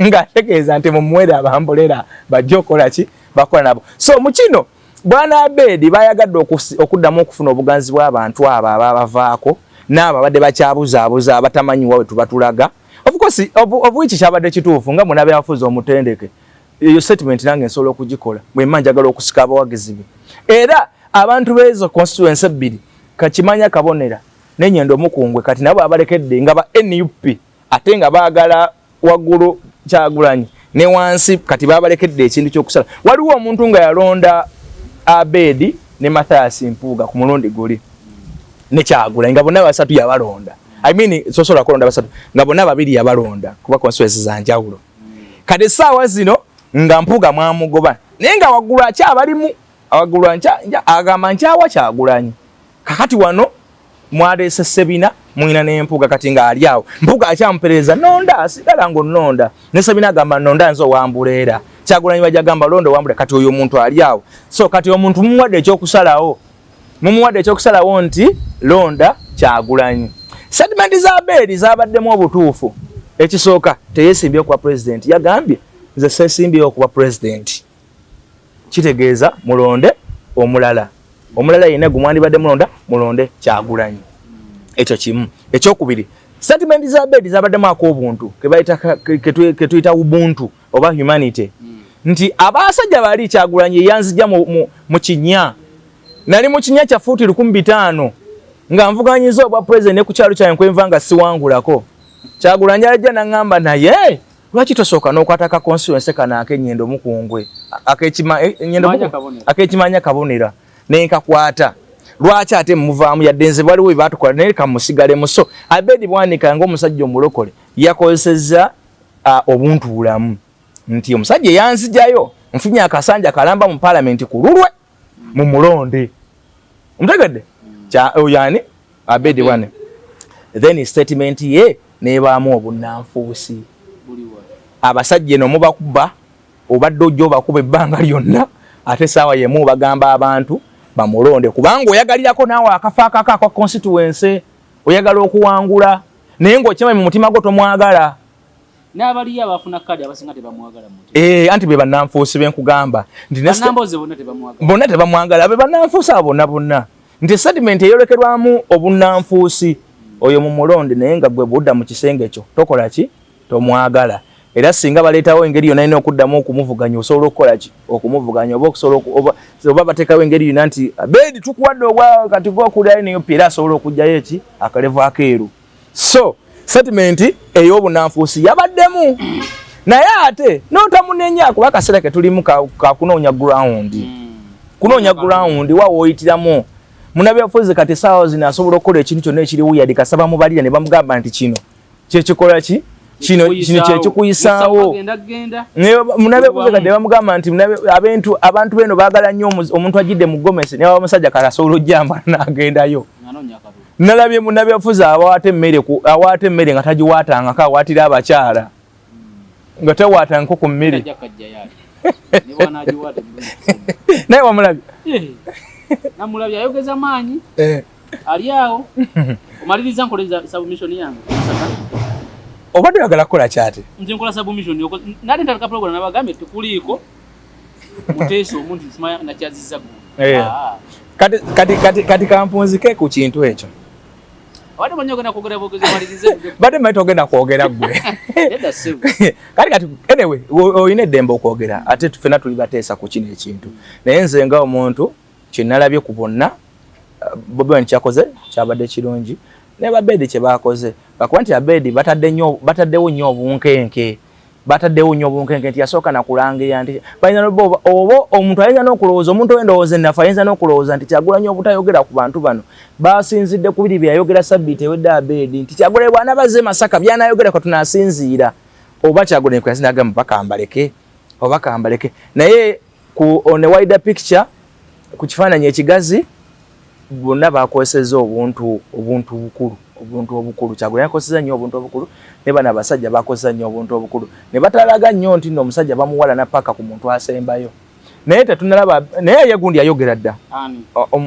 ng'ategeeza nti mumuwere abambulera bajja okukola ki bakola nabo so mu kino bwana Abedi bayagadde okuddamu okufuna obuganzi bw'abantu abo ababavaako n'abo abadde bakyabuzaabuza abatamanyiwa we tubatulaga of course obuiki kyabadde kituufu nga munabe afuza omutendeke eyo statement nange nsobola okugikola bwemma njagala okusika abawagizi be era abantu b'ezo constituency ebbiri Kakimanya Kabonera n'Ennyendo Omukungwe kati nabo abalekedde nga ba NUP ate nga baagala waggulu Kyagulanyi ne wansi kati babalekedde ekintu ky'okusala waliwo omuntu nga yalonda Abedi ne Mathias Mpuuga ku mulundi guli ne Kyagulanyi nga bonna basatu yabalonda I mean sosola kulonda basatu nga bonna babiri yabalonda kuba constituency za njawulo kati saawa zino nga Mpuuga mwamugoba naye nga waggulu akyabalimu awaggulu agamba nkyawa Kyagulanyi kakati wano mwaleese Sebina mwina n'Empuuga kati nga ali awo Mpuuga akyamupereza nonda asigala ng'onnonda ne Sebina agamba nonda nze owambuleera Kyagulanyi bajja gamba londo owambulera kati oyo omuntu ali awo so kati omuntu mumuwadde ekyokusalawo nti londa Kyagulanyi statement za Abedi zabaddemu obutuufu ekisooka teyeesimbye okuba president yagambye nze seesimbye okuba president kitegeeza mulonde omulala yenna gumwandibadde mulonde Kyagulanyi ekyo kimu ekyokubiri statement za Abedi zabaddemu ak'obuntu ke tuyita ubuntu oba humanity nti abasajja bali Kyagulanyi yanzija mu kinya nali mu kinya kya fuuti 1500 nga nvuganyiza obwa president ku kyalo kyange kwenva nga siwangulako Kyagulanyi ajja n'angamba naye lwaki tosooka n'okwataka constituency kana ak'Ennyendo Omukungwe ak'Ekimanya Kabonera nenkakwata lwaki ate muvaamu yadde nze waliwo batukola naye kamusigalemu so Abedi bwanika ng'omusajja omulokole yakozesezza obuntu bulamu nti omusajja yanzijayo nfunye akasanja kalamba mu parliament ku lulwe mu mulonde omutegedde oyani Abedi wane then statement ye nebaamu obunnanfuusi abasajja eno mubakuba obadde ojja obakuba ebbanga lyonna ate saawa yemu bagamba abantu bamulonde kubanga oyagalirako naawe akafa akaka akwa constituency oyagala okuwangula naye ng'okimanyi mu mutima gwo tomwagala n'abaliyo abafuna kadi abasinga tebamwagala anti be bannanfuusi benkugamba nti bonna tebamwagala abe bannanfuusi abo bonna nti statement eyolekerwamu obunnanfuusi oyo mu mulonde naye nga gwe budda mu kisenge ekyo tokola ki tomwagala era singa baleetawo engeri yonna ina okuddamu okumuvuganya osobola okukola ki okumuvuganya oba bateekawo engeri yonna nti Abedi tukuwadde obwa kati gwokulyayo NUP era asobola okugjayo eki akalevu akeeru so statement ey'obunnanfuusi yabaddemu naye ate n'otamunenya kuba akaseera ke tulimu kakunoonya ground wa wooyitiramu munabyabufuzi kati saawa zino asobola okukola ekintu kyonna ekiri wuyadi kasaba mubalira ne bamugamba nti kino kyekikola ki kino kyekikuyisaawo munabyabufuzi kati bamugamba nti abantu beno baagala nnyo omuntu agidde mu gomesi naye omusajja kale asobola ojjamba n'agendayo nalabye munabyabufuzi awaata emmere nga tagiwaatangako awaatira abakyala nga tawaatangako ku mmere naye wamulabye namulabya ayogeza maanyi ali awo omaliriza nkoleza submission yange obadde oyagala kukola kyate nze nkola submission nali ntataka program nabagambe tekuliiko muteeso omuntu simaya nakyaziza kati kampunzike ku kintu ekyo abadde manyi ogenda kwogera bwogezi omalirize badde manyi togenda kwogera gwe kati anyway oyina eddembe okwogera ate tufena tuli bateesa ku kino ekintu naye nze nga omuntu kyenalabye ku bonna Bobi Wine kyakoze kyabadde kirungi ne Abedi kye bakoze bakuba nti Abedi bataddewo nnyo obunkenke nti yasooka nakulangirira nti bayina oba omuntu ayinza n'okulowooza omuntu endowooza ennafu ayinza n'okulowooza nti Kyagulanyi obutayogera ku bantu bano basinzidde ku biri byayogera Sabbiiti ewedde Abedi nti Kyagulanyi bw'anabaze Masaka by'anayogera ko tunaasinziira oba Kyagulanyi ku yasinda agamba oba kambaleke naye on a wider picture ku kifaananyi ekigazi bonna bakozesezza obuntu obukulu Kyagulanyi yakozesezza nnyo obuntu obukulu ne bana abasajja bakozesezza nnyo obuntu obukulu ne batalaga nnyo nti nno omusajja bamuwala na paka ku muntu asembayo naye tetunalaba naye ye gundi yayogera dda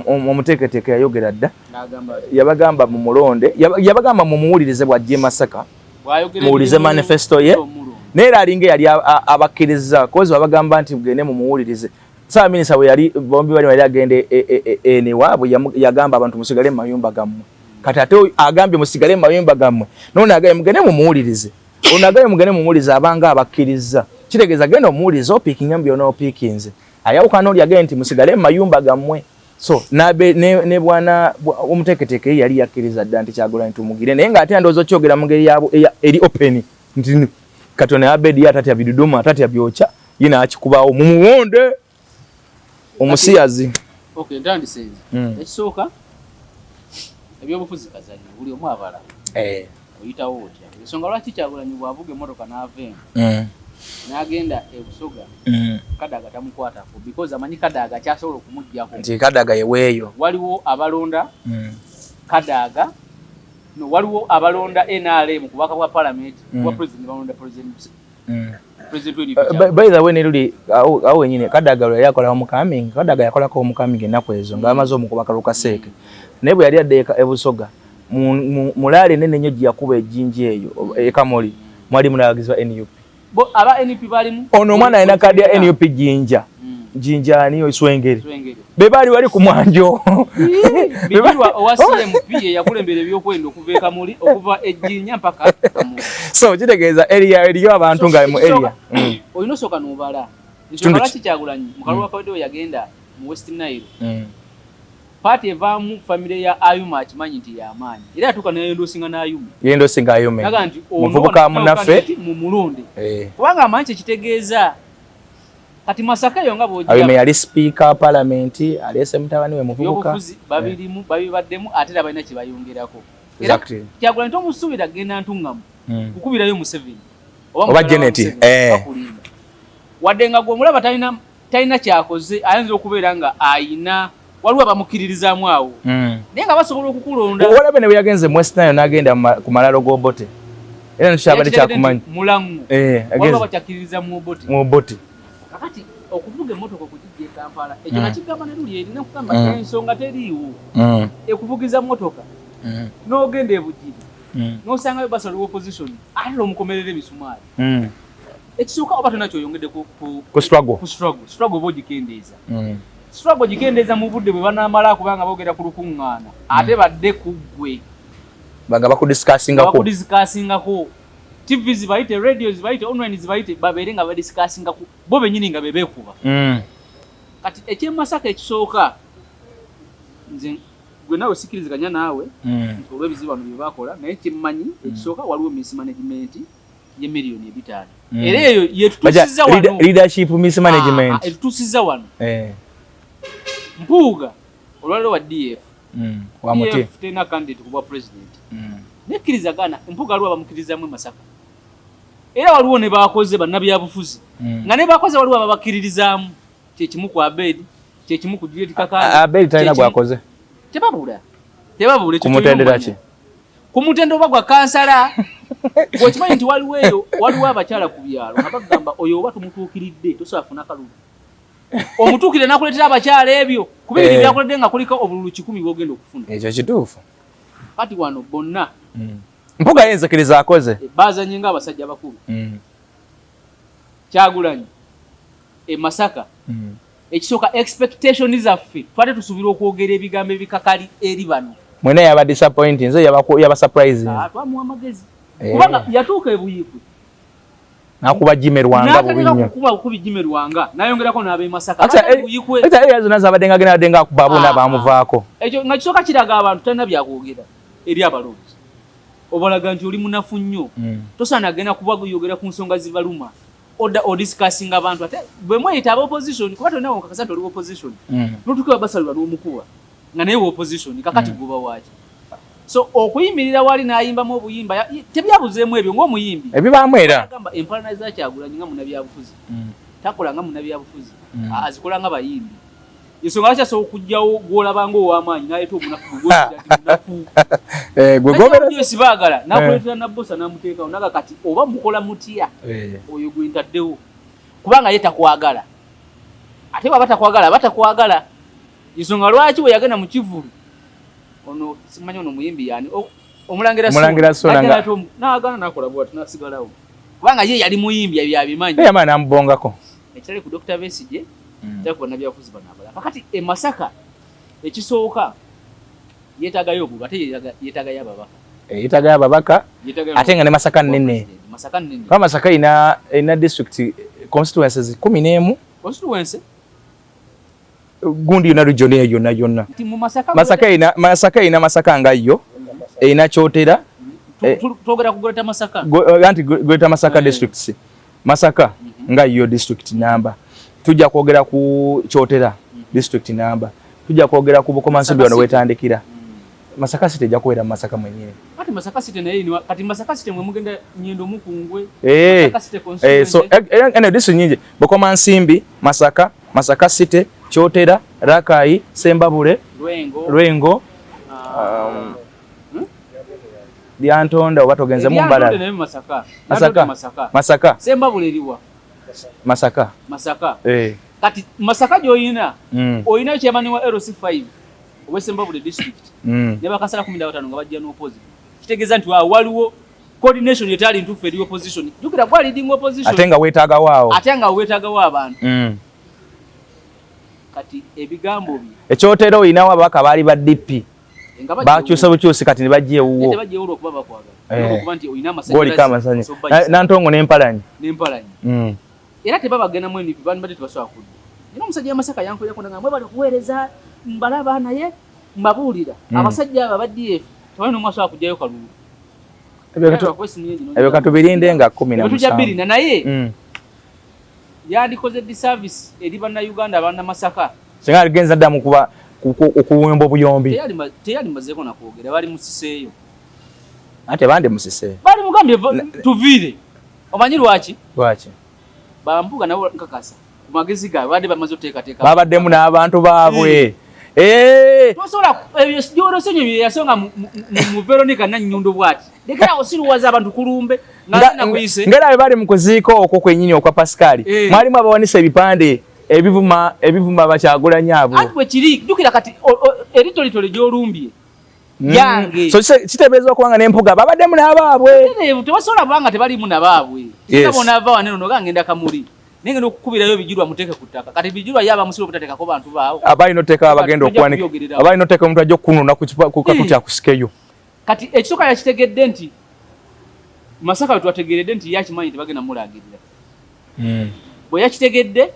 omuteeketeeke yayogera dda yabagamba mu mulonde yabagamba mu muwulirize bw'ajja Masaka muwulize manifesto ye naye era alinga yali abakkiriza kozi babagamba nti mugende mu muwulirize Saa minisita bwe yali bombi bali wali agende enewaabwe yagamba abantu musigale mu mayumba gammwe kati ate agambye musigale mu mayumba gammwe nono agaye mugende mu muwulirize ono agaye mugende mu muwulirize abanga abakkiriza kitegeeza genda omuwulirize opiikinga mu byonna opiikinze ayawukana oli agaye nti musigale mu mayumba gammwe so ne bwana omuteeketeeke yali yakkiriza dda nti Kyagulanyi tumugire naye ng'ate ndowooza okyogera mu ngeri eri open nti katone Abedi atatya bidudumu atatya byokya yina akikubawo mu muwonde omusiyazi okay ntandise ekisooka ebyobufuzi kazanyo buli omu abala oyitawo otya ensonga lwaki Kyagulanyi bw'avuga emmotoka n'aveemu n'agenda e Busoga Kadaga tamukwatako because amanyi Kadaga kyasobola okumuggyako nti Kadaga yeweeyo waliwo abalonda Kadaga waliwo abalonda NRM ku bwaka bwa parliament bwa president balonda president by the way neruli awo wenyine Kadaga lwe yakola omukaming Kadaga yakolako omukaming ennaku ezo ng'amaze omukubaka Lukaseke naye bwe yali adde e Busoga mulaale nene nnyo gye yakuba ejjinja eyo ekamoli mwali munalagizibwa NUP aba NUP balimu ono omwana alina kadi ya NUP jinja aniyo iswengere be bali wali ku mwanjo bibirwa owa CMP yakulembera ebyokwenda okuva ekamuli okuva ejjinya mpaka kamuli so kitegeeza eriyo abantu nga mu area oyino soka nobala nsonga lwaki Kyagulanyi mukalwa kawedewo yagenda mu West Nile party evaamu family ya Ayuma akimanyi nti y'amaanyi era yatuuka neyendosinga n'Ayuma naga nti muvubuka munaffe mu mulonde kubanga amanyi kyekitegeeza kati Masaka yo nga bw'ojja Ayuma yali speaker parliament alese mutabani we muvubuka yobufuzi babirimu babibaddemu ate era balina kye bayongerako era Kyagulanyi tomusuubira genda ntungamu kukubirayo Museveni oba Janet wadde nga gw'omulaba talina kyakoze ayinza okubeera nga ayina waliwo abamukkiririzaamu awo naye nga basobola okukulonda olabe ne bwe yagenze mu West Nile n'agenda ku malalo g'Obote era nekyabadde kyakumanyi mulamu waliwo abakyakkiririza mu Obote kakati okuvuga emmotoka okugijja e Kampala ekyo nakigamba ne luli erina okugamba ensonga teriiwo ekuvugiza mmotoka n'ogenda e Bugiri n'osangayo basaliwo opposition ate omukomerera emisumaali ekisooka oba tonna kyoyongedde ku struggle oba ogikendeeza struggle gikendeeza mu budde bwe banaamala kubanga boogera ku lukuŋŋaana ate badde ku ggwe banga bakudiscussingako TV zibayite radio zibayite online zibayite babeere nga badiscussingako bo bennyini nga bebeekuba kati ekyemasaka ekisooka nze gwe nawe sikiriziganya naawe olw'ebizibu bano bye bakola naye kyemmanyi ekisooka waliwo mismanagement y'emiliyoni 5 era eyo yetutuusizza wano leadership mismanagement etutuusizza wano Mpuuga olwaliro wa DF DF tena candidate kubwa president nekkirizagana Mpuuga aliwo abamukkiririzaamu Masaka era waliwo ne bakoze bannabyabufuzi nga ne bakoze waliwo ababakkiririzaamu kyekimu ku Abedi kyekimu ku Juliet Kakande Abedi talina gwakoze tebabula kumutendera ki kumutendo oba gwa kansala gwekimanyi nti waliwo abakyala ku byalo nga bagamba oyo oba tumutuukiridde tosobola funa kalulu omutuukire nakuleetera abakyala ebyo kubiri byakuledde nga kuliko obululu 100 bwogenda okufuna ekyo kituufu kati wano bonna mpuga yenzekeriza akoze bazanye nga abasajja bakulu Kyagulanyi Masaka ekisooka expectation zaffe twate tusuubira okwogera ebigambo ebikakali eri bano mwene yaba disappointing nze yaba surprising twamuwa amagezi kubanga yatuuka ebuyiikwe nakuba jimerwanga bubinyo kuba kubi jimerwanga nayongerako n'abe Masaka ebuyiikwe eta ezo nazabadde nga gena denga kubabuna bamuvaako ekyo nga kisooka kiraga abantu talina byakwogera eri abalonzi obalaga nti oli munafu nnyo tosaana agenda kuba guyogera ku nsonga zibaluma o discussing abantu ate bwe mweyita aba opposition kuba tolina wonka oli opposition notukiwa basalwa n'omukuba nga naye opposition kakati guba waaki so okuyimirira wali n'ayimbamu obuyimba tebyabuzeemu ebyo ng'omuyimbi ebibaamu era agamba empalana za Kyagulanyi nga munnabyabufuzi takola nga munnabyabufuzi azikola nga bayimbi ensonga lwaki asobola okujjawo gw'olabanga ow'amaanyi n'aleeta omunafu gwe baagala n'akuleetera nabbosa n'amuteekawo naga kati oba mukola mutya oyo gwe ntaddewo kubanga ye takwagala ate bw'aba takwagala batakwagala ensonga lwaki we yagenda mu kivulu ono simanyi ono muyimbi yani omulangira Sola n'agaana n'akola bw'ati n'asigalawo kubanga ye yali muyimbi byabimanyi yamala n'amubongako ekitali ku Dr. Besigye jakuba nabyafuzi bano abala kakati Masaka ekisooka yeetagayo obululu ate yeetagayo ababaka yeetagayo ababaka ate nga ne Masaka nnene kuba Masaka ina district constituencies 11 constituency gundi yonna region eyo yonna Masaka ina Masaka nga yo ina Kyotera twogera ku Greater Masaka anti Greater Masaka districts Masaka nga yo district number tujja kwogera ku Kyotera district number tujja kwogera ku Bukomansimbi wano wetandikira Masaka City ejja kubeera Masaka mwenyewe kati Masaka City naye ni kati Masaka City mwe mugenda Nyendo Mukungwe Masaka City so ene district nyingi Bukomansimbi Masaka City Kyotera Rakai Sembabule Lwengo Lyantonda oba togenze mu mbala Masaka Sembabule eriwa Masaka kati Masaka joyina oyina chairman wa LC5 Sembabule district ne bakasala 15 nga bajja no opposition kitegeza nti waliwo coordination yetali ntufu eri opposition jukira kwa leading opposition atenga wetaaga wao abantu kati ebigambo bi Ekyotera oyinawo ababaka baali ba DP bakyusa bukyusi kati ne bajje wuwo okuba bakwagala okuba nti oyina amasanyi Nantongo n'Empalanyi era tebabagenda mu NP bani bati tebaswa kudde nino omusajja Masaka yankoya kunda mwe bali kuweereza mbalaba naye mbabuulira abasajja aba DF tewali n'omwaswa kujjayo kalulu ebyo katubirinde nga 17 tujabirina naye yandikoze disservice eri banna Uganda abanna Masaka singa aligenza ddamu kuba okuwemba obuyombi teyali mazeeko nakwogera bali musiseeyo ate bande musiseeyo bali mugambye tuviire omanyi lwaki bambuga nabo nkakasa ku magezi gaabwe badde bamaze oteekateeka babaddemu n'abantu baabwe tosobola jorosenyo yasonga mu Veronica Nannyundo bwati lekera osiruwaza abantu kulumbe ngera bwe bali mu kuziika okwo kwennyini okwa Pascal mwalimu abawanisa ebipande ebivuma Bakyagulanyi abo ati bwe kiri jukira kati eritolitole gyolumbye yange so kitebeeza okubanga n'empuga babaddemu n'abaabwe tebasobola kubanga tebalimu nabaabwe kitabona ava waneno nogangenda kamuli nengenda okukubirayo bijirwa muteeke ku ttaka kati bijirwa yaba musiro obutateekako bantu baawo abalina oteeka abagenda okwanika abalina oteeka omuntu ajja okununa ku katuti akusikeyo kati ekisooka yakitegedde nti Masaka we twategeredde nti yakimanyi tebagenda mulagirira bwe yakitegedde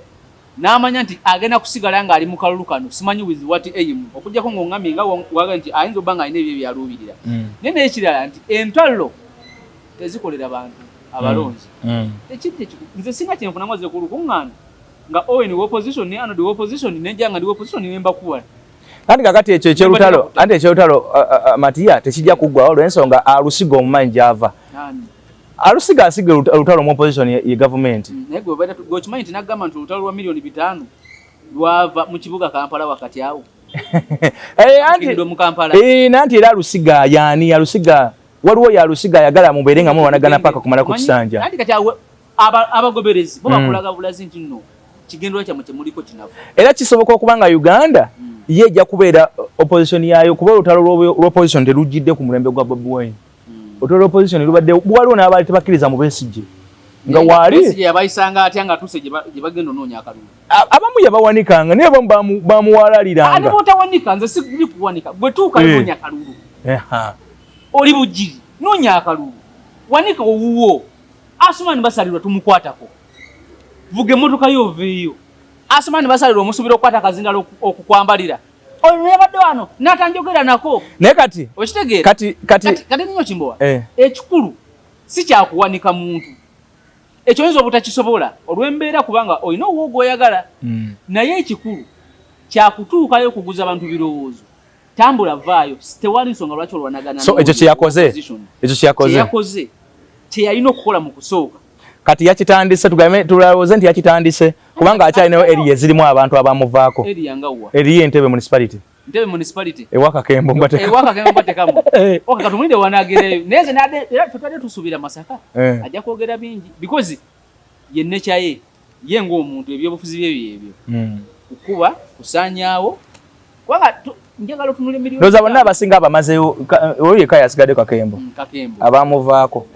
n'amanya nti agenda kusigala nga ali mu kalulu kano simanyi with what aim okujjako ng'oŋŋamye nga waga nti ayinza obba nga alina ebyo byaluubirira naye naye ekirala nti entalo tezikolera bantu abalonzi nze singa kyenfunamu azze ku lukuŋŋaana nga Owen w'opposition ne Arnold w'opposition nejja nga ndi w'opposition ne mbakuwala kandi kakati ekyo ekyolutalo Matiya tekijja kuggwawo olw'ensonga alusiga omumanyi gy'ava alusiga asiga olutalo mu opposition ye government gokimanyi nti nagamba nti olutalo lwa $5,000,000 lwava mu kibuga Kampala wakati awo nanti era alusiga yaani alusiga waliwo yalusiga ayagala mubeere nga muwanagana paka kumala ku kisanja nanti kati abagoberezi bo bakulaga bulazi nti nno kigendwa kya muliko kinavu era kisoboka okubanga Uganda ye ejja kubeera opposition yayo kuba olutalo lw'opposition terujjidde ku mulembe gwa Bobi Wine olutalo lw'opposition lubadde waliwo n'abaali tebakkiriza mu Besigye nga waali Besigye yabayisanga atya nga tuuse gye bagenda onoonya akalulu abamu yabawanikanga naye abamu bamuwalaliranga ate bootawanika nze siguli kuwanika gwe tuuka noonya akalulu oli bujjiri noonya akalulu wanika owuwo Asumani basalirwa tumukwatako vuga emmotoka yo oveeyo Asumani basalirwa omusuubira okukwata akazindala okukwambalira oyo yabadde wano n'atanjogera nako naye kati okitegeera kati nnyo Kimbowa ekikulu si kyakuwanika muntu ekyo oyinza obutakisobola olw'embeera kubanga olina owuwo gw'oyagala naye ekikulu kyakutuukayo okuguza abantu birowoozo tambula vaayo tewali nsonga lwaki olwanagana so ekyo kyeyakoze kyeyalina okukola mu kusooka kati yakitandise tulowooze nti yakitandise kubanga akyalinayo eriya ezirimu abantu abamuvaako eriya Entebbe municipality ewakakembo mbatekamu okatumulinde wanagereyo naye era tutadde tusuubira Masaka ajja kwogera bingi because ye nekyaye ye ng'omuntu ebyobufuzi bye byebyo kukuba kusaanyaawo kubanga njagala otunula emirimu looza bonna abasinga abamazeewo oyo yekka yasigadde kakembo abamuvaako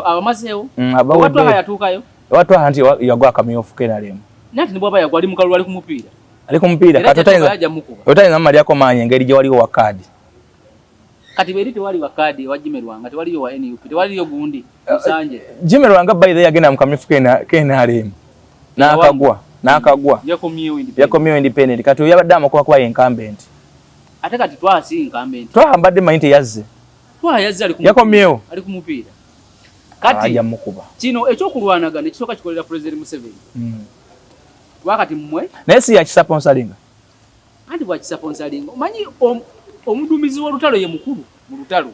abamazeewo watwaha yatuukayo watwaha nti yagwa akamyufu kenalemu nati ne bwaba yagwa ali mukalulu ali ku mupiira kati otayinza mumalyako maanyi engeri gye waliwo wa kaadi kati beri tewali wa kaadi wa Jimerwanga tewaliyo wa NUP tewaliyo gundi Musanje Jimerwanga by the yagenda mu kamyufu kenalemu n'akagwa yakomyewo independent kati oyo yabadde amakuba kuba incumbent ate kati twasi incumbent twambadde mayinte yazze yakomyewo ali ku mupiira kati yamukuba kino ekyokulwanagana ekisooka kikolera President Museveni wakati mmwe naye si yakisponsoringa anti bwakisponsoringa omanyi omuduumizi w'olutalo ye mukulu mu lutalo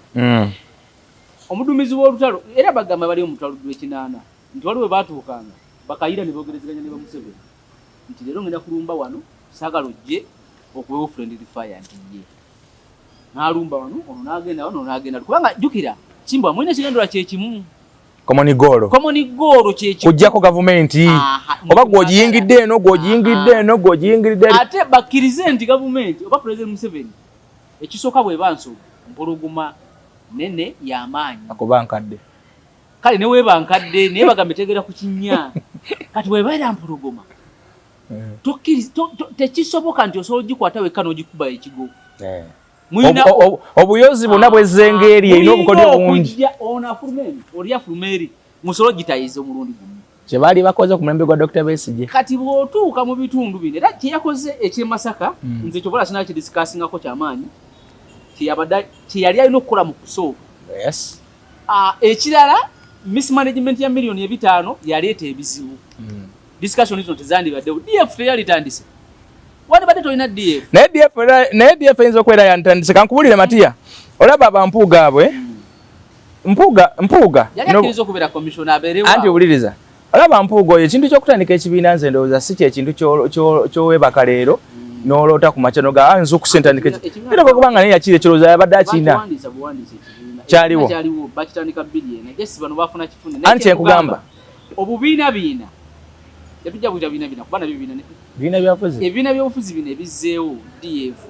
omuduumizi w'olutalo era bagamba bali mu lutalo lw'ekinaana nti waliwo baatuukanga bakayira ne boogerezeganya ne Museveni nti leero ngenda kulumba wano saagala ojje okuwewo friendly fire nti ye n'alumba wano ono n'agenda kubanga jjukira Kimbowa mulina kigendera kyekimu common goal kyekimu kujjako gavumenti oba gw'ogiyingidde eno gw'ogiyingidde ate bakkirize nti gavumenti oba President Museveni ekisooka bw'eba nsonga mpologoma nene y'amaanyi akuba nkadde kale ne weeba nkadde naye bagambe tegera ku kinnya kati bw'ebeera mpologoma tekisoboka nti osobola ogikwata wekka n'ogikuba ekigo obuyozi bwonna bw'ezzenga eri erina obukodyo bungi oli afuluma eri musolo gitayize omulundi gumu kye baali bakoze ku mulembe gwa Dr. Besigye kati bw'otuuka mu bitundu bino era kyeyakoze eky'e Masaka nze kyobola sinaba kidisikasingako kyamaanyi kyeyali alina okukola mu kusooka ekirala mismanagement ya miliyoni 5 yaleeta ebizibu discussion zino tezandibaddewo DF teyalitandise wadde tolina DF naye DF eyinza okubeera yantandise kankubulire Matiya olaba abampuuga abwe mpuuga yali akkiriza okubeera commissioner abeerewo anti owuliriza olaba mpuuga oyo ekintu ky'okutandika ekibiina nze ndowooza si kyekintu ky'oweebaka leero n'oloota ku makya noga nza okusentandika era kubanga naye yakiri ekirowooza yabadde akina kyaliwo bakitandika biliyoni jesi bano bafuna kifune anti enkugamba obubiina yatujja bwita biina kubana biina byafuzi ebiina by'obufuzi bino ebizzeewo DF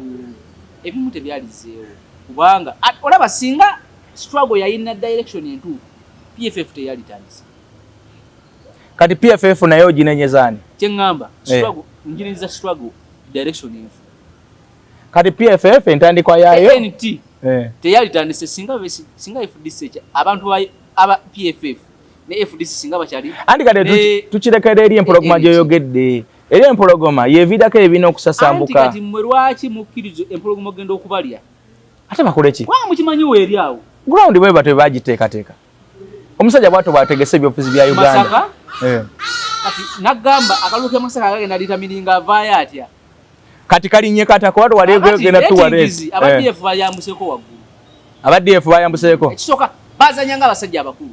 ebimu tebyalizeewo kubanga olaba singa struggle yayina direction entuufu PFF teyalitandise kati PFF nayo oginenyezaani kyeŋŋamba struggle njiniriza struggle direction enfu kati PFF entandikwa yayo NT teyalitandise singa FDC abantu aba PFF ne FDC singa bakyali anti kati tukirekera eri empologoma gyoyogedde eri empologoma yevidako ebina okusasambuka anti kati mmwe lwaki mukkirizo empologoma ogenda okubalya ate bakole ki kubanga mukimanyiwo eri awo ground bwe bato bagiteekateeka omusajja bwato bwategese ebyobufuzi bya Uganda Masaka kati nagamba akalulu ke Masaka agenda ditamiringa avaayo atya kati kalinye katako watu waliogenda tu warezi aba DF bayambuseko waggulu aba DF bayambuseko ekisooka bazanyanga abasajja abakulu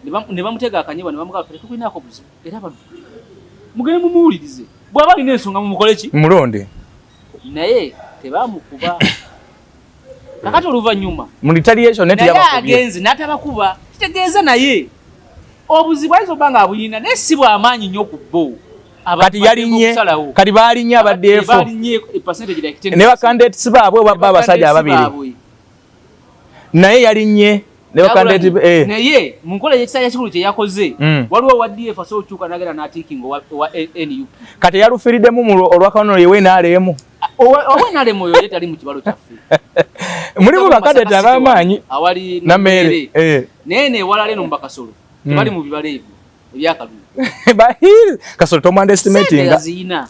ne bamutega akanyiba ne bamugaa tukulinako buzibu era abantu mugende mumuwulirize bw'aba alina ensonga mumukole ki mulonde naye tebamukuba kakati oluvannyuma mu retaliation naye agenze n'atabakuba kitegeeza naye obuzibu ayinza obanga abuyina naye si bw'amaanyi nnyo ku bo. Kati yalinye kati baalinye abadde efo ne bakandidates baabwe babba abasajja ababiri naye yalinye ne bakandidates naye mu nkola y'ekisajja kikulu kye yakoze waliwo wa DF asobola okukyuka n'agenda n'atiikinga owa NUP kati yalufiiriddemu mu olwakaono yewe n'aleemu owe n'aleemu oyo yetali mu kibalo kyaffe mulimu bakandidate ab'amaanyi awali Namere naye newalala eno mu Bakasolo tebali mu bibalo ebyo ebyakalulu bahiri Kasolo tomu underestimating yazina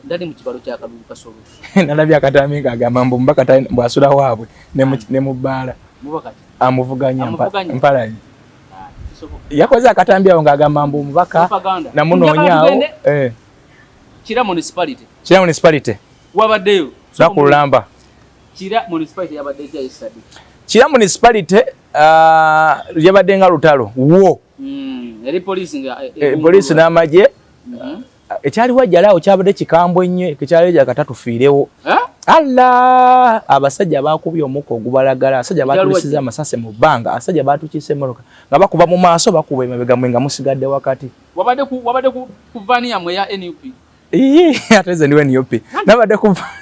ndali mu kibalo kya Kalulu Kasolo nalabye akatambi ng'agamba mbu mbaka bw'asula waabwe ne mu bbaala amuvuganya mpalanyi yakoze akatambi awo ng'agamba mbu mubaka namunoonyaawo Kira municipality wabaddeyo nakulamba Kira municipality yabadde kya yesterday Kira municipality yabadde nga lutalo wo eri police nga police n'amagye ekyaliwo ajjalaawo kyabadde kikambwe nnyo ekyali ja katatufiirewo Allah abasajja baakubye omukka ogubalagala abasajja baatulisiza amasase mu bbanga abasajja baatukiisa emmoloka nga bakuba mu maaso bakuba emabega mwe nga musigadde wakati wabadde ku vani yamwe ya NUP ate nze ndiwe NUP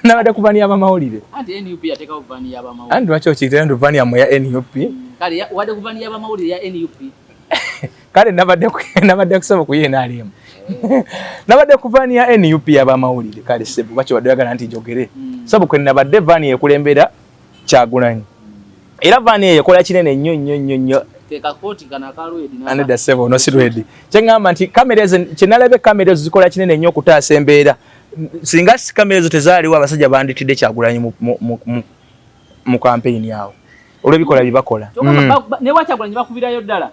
nabadde ku vani y'abamawulire anti NUP yateekawo vani y'abamawulire anti lwaki okiyita nti vani yamwe ya NUP kale wadde ku vani y'abamawulire ya NUP kale nabadde kusaba ku NRM nabadde ku vani ya NUP y'abamawulire kale sebu baki wadde oyagala nti njogere sabu kwe nabadde vani ekulembera Kyagulanyi era vani eyo ekola kinene nnyo teeka kooti kana kalwedi aneda seven no sirwedi kyengamba nti kamera ezo kinalabe kamera ezo zikola kinene nnyo okutaasa embeera singa kamera ezo tezaaliwo abasajja banditidde Kyagulanyi mu campaign yawo olw'ebikola bye bakola ne wa Kyagulanyi bakubirayo ddala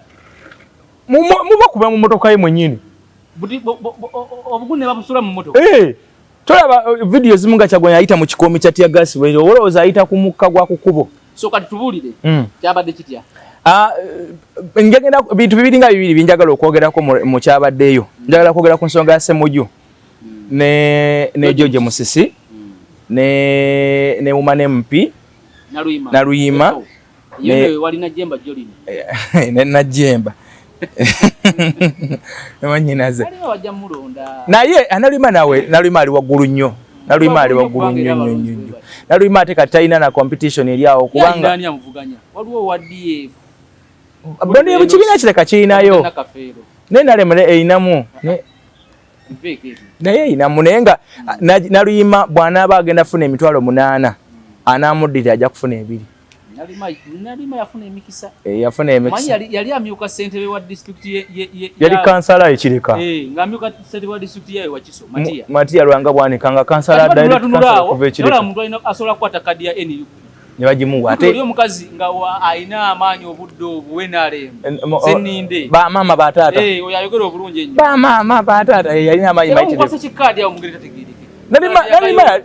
mubakuba mu motoka ye mwennyini obugu ne babusula mu motoka tolaba video zimu nga Kyagulanyi ayita mu kikoomi kya tiagasi bwe olowooza ayita ku mukka gwa ku kkubo so kati tubuulire kyabadde kitya njagenda bintu bibiri nga bibiri binjagala okwogerako mu kyabaddeeyo njagala kwogera ku nsonga ya Ssemujju ne George Musisi ne Woman MP Naluyima walina Jemba Jolini ne Najemba namanyinaze naye Naluyima Naluyima ali waggulu nnyo Naluyima ate kati talina na competition eri awo kubanga waliwo wa DF bondi ekibiina kireka kirinayo naye nalemere eyinamu naye eyinamu naye nga Naluyima bw'anaaba agenda kufuna emitwalo 8 anaamuddira ajja kufuna 2 Naluyima yafuna emikisa yafuna emikisa yali amyuka ssentebe wa district yali kansala ekireka ng'amyuka ssentebe wa district yayo Wakiso Matiya Lwanga bwanika nga kansala direct kuva ekireka omuntu asobola kukwata kadi ya NUP ne bagimuwa ate oli omukazi nga alina amaanyi obudde obuwenale zeninde bamaama bataata oyo ayogera obulungi ennyo bamaama bataata yalina amaanyi mayitiremu kikaadi awo mugere tategeereke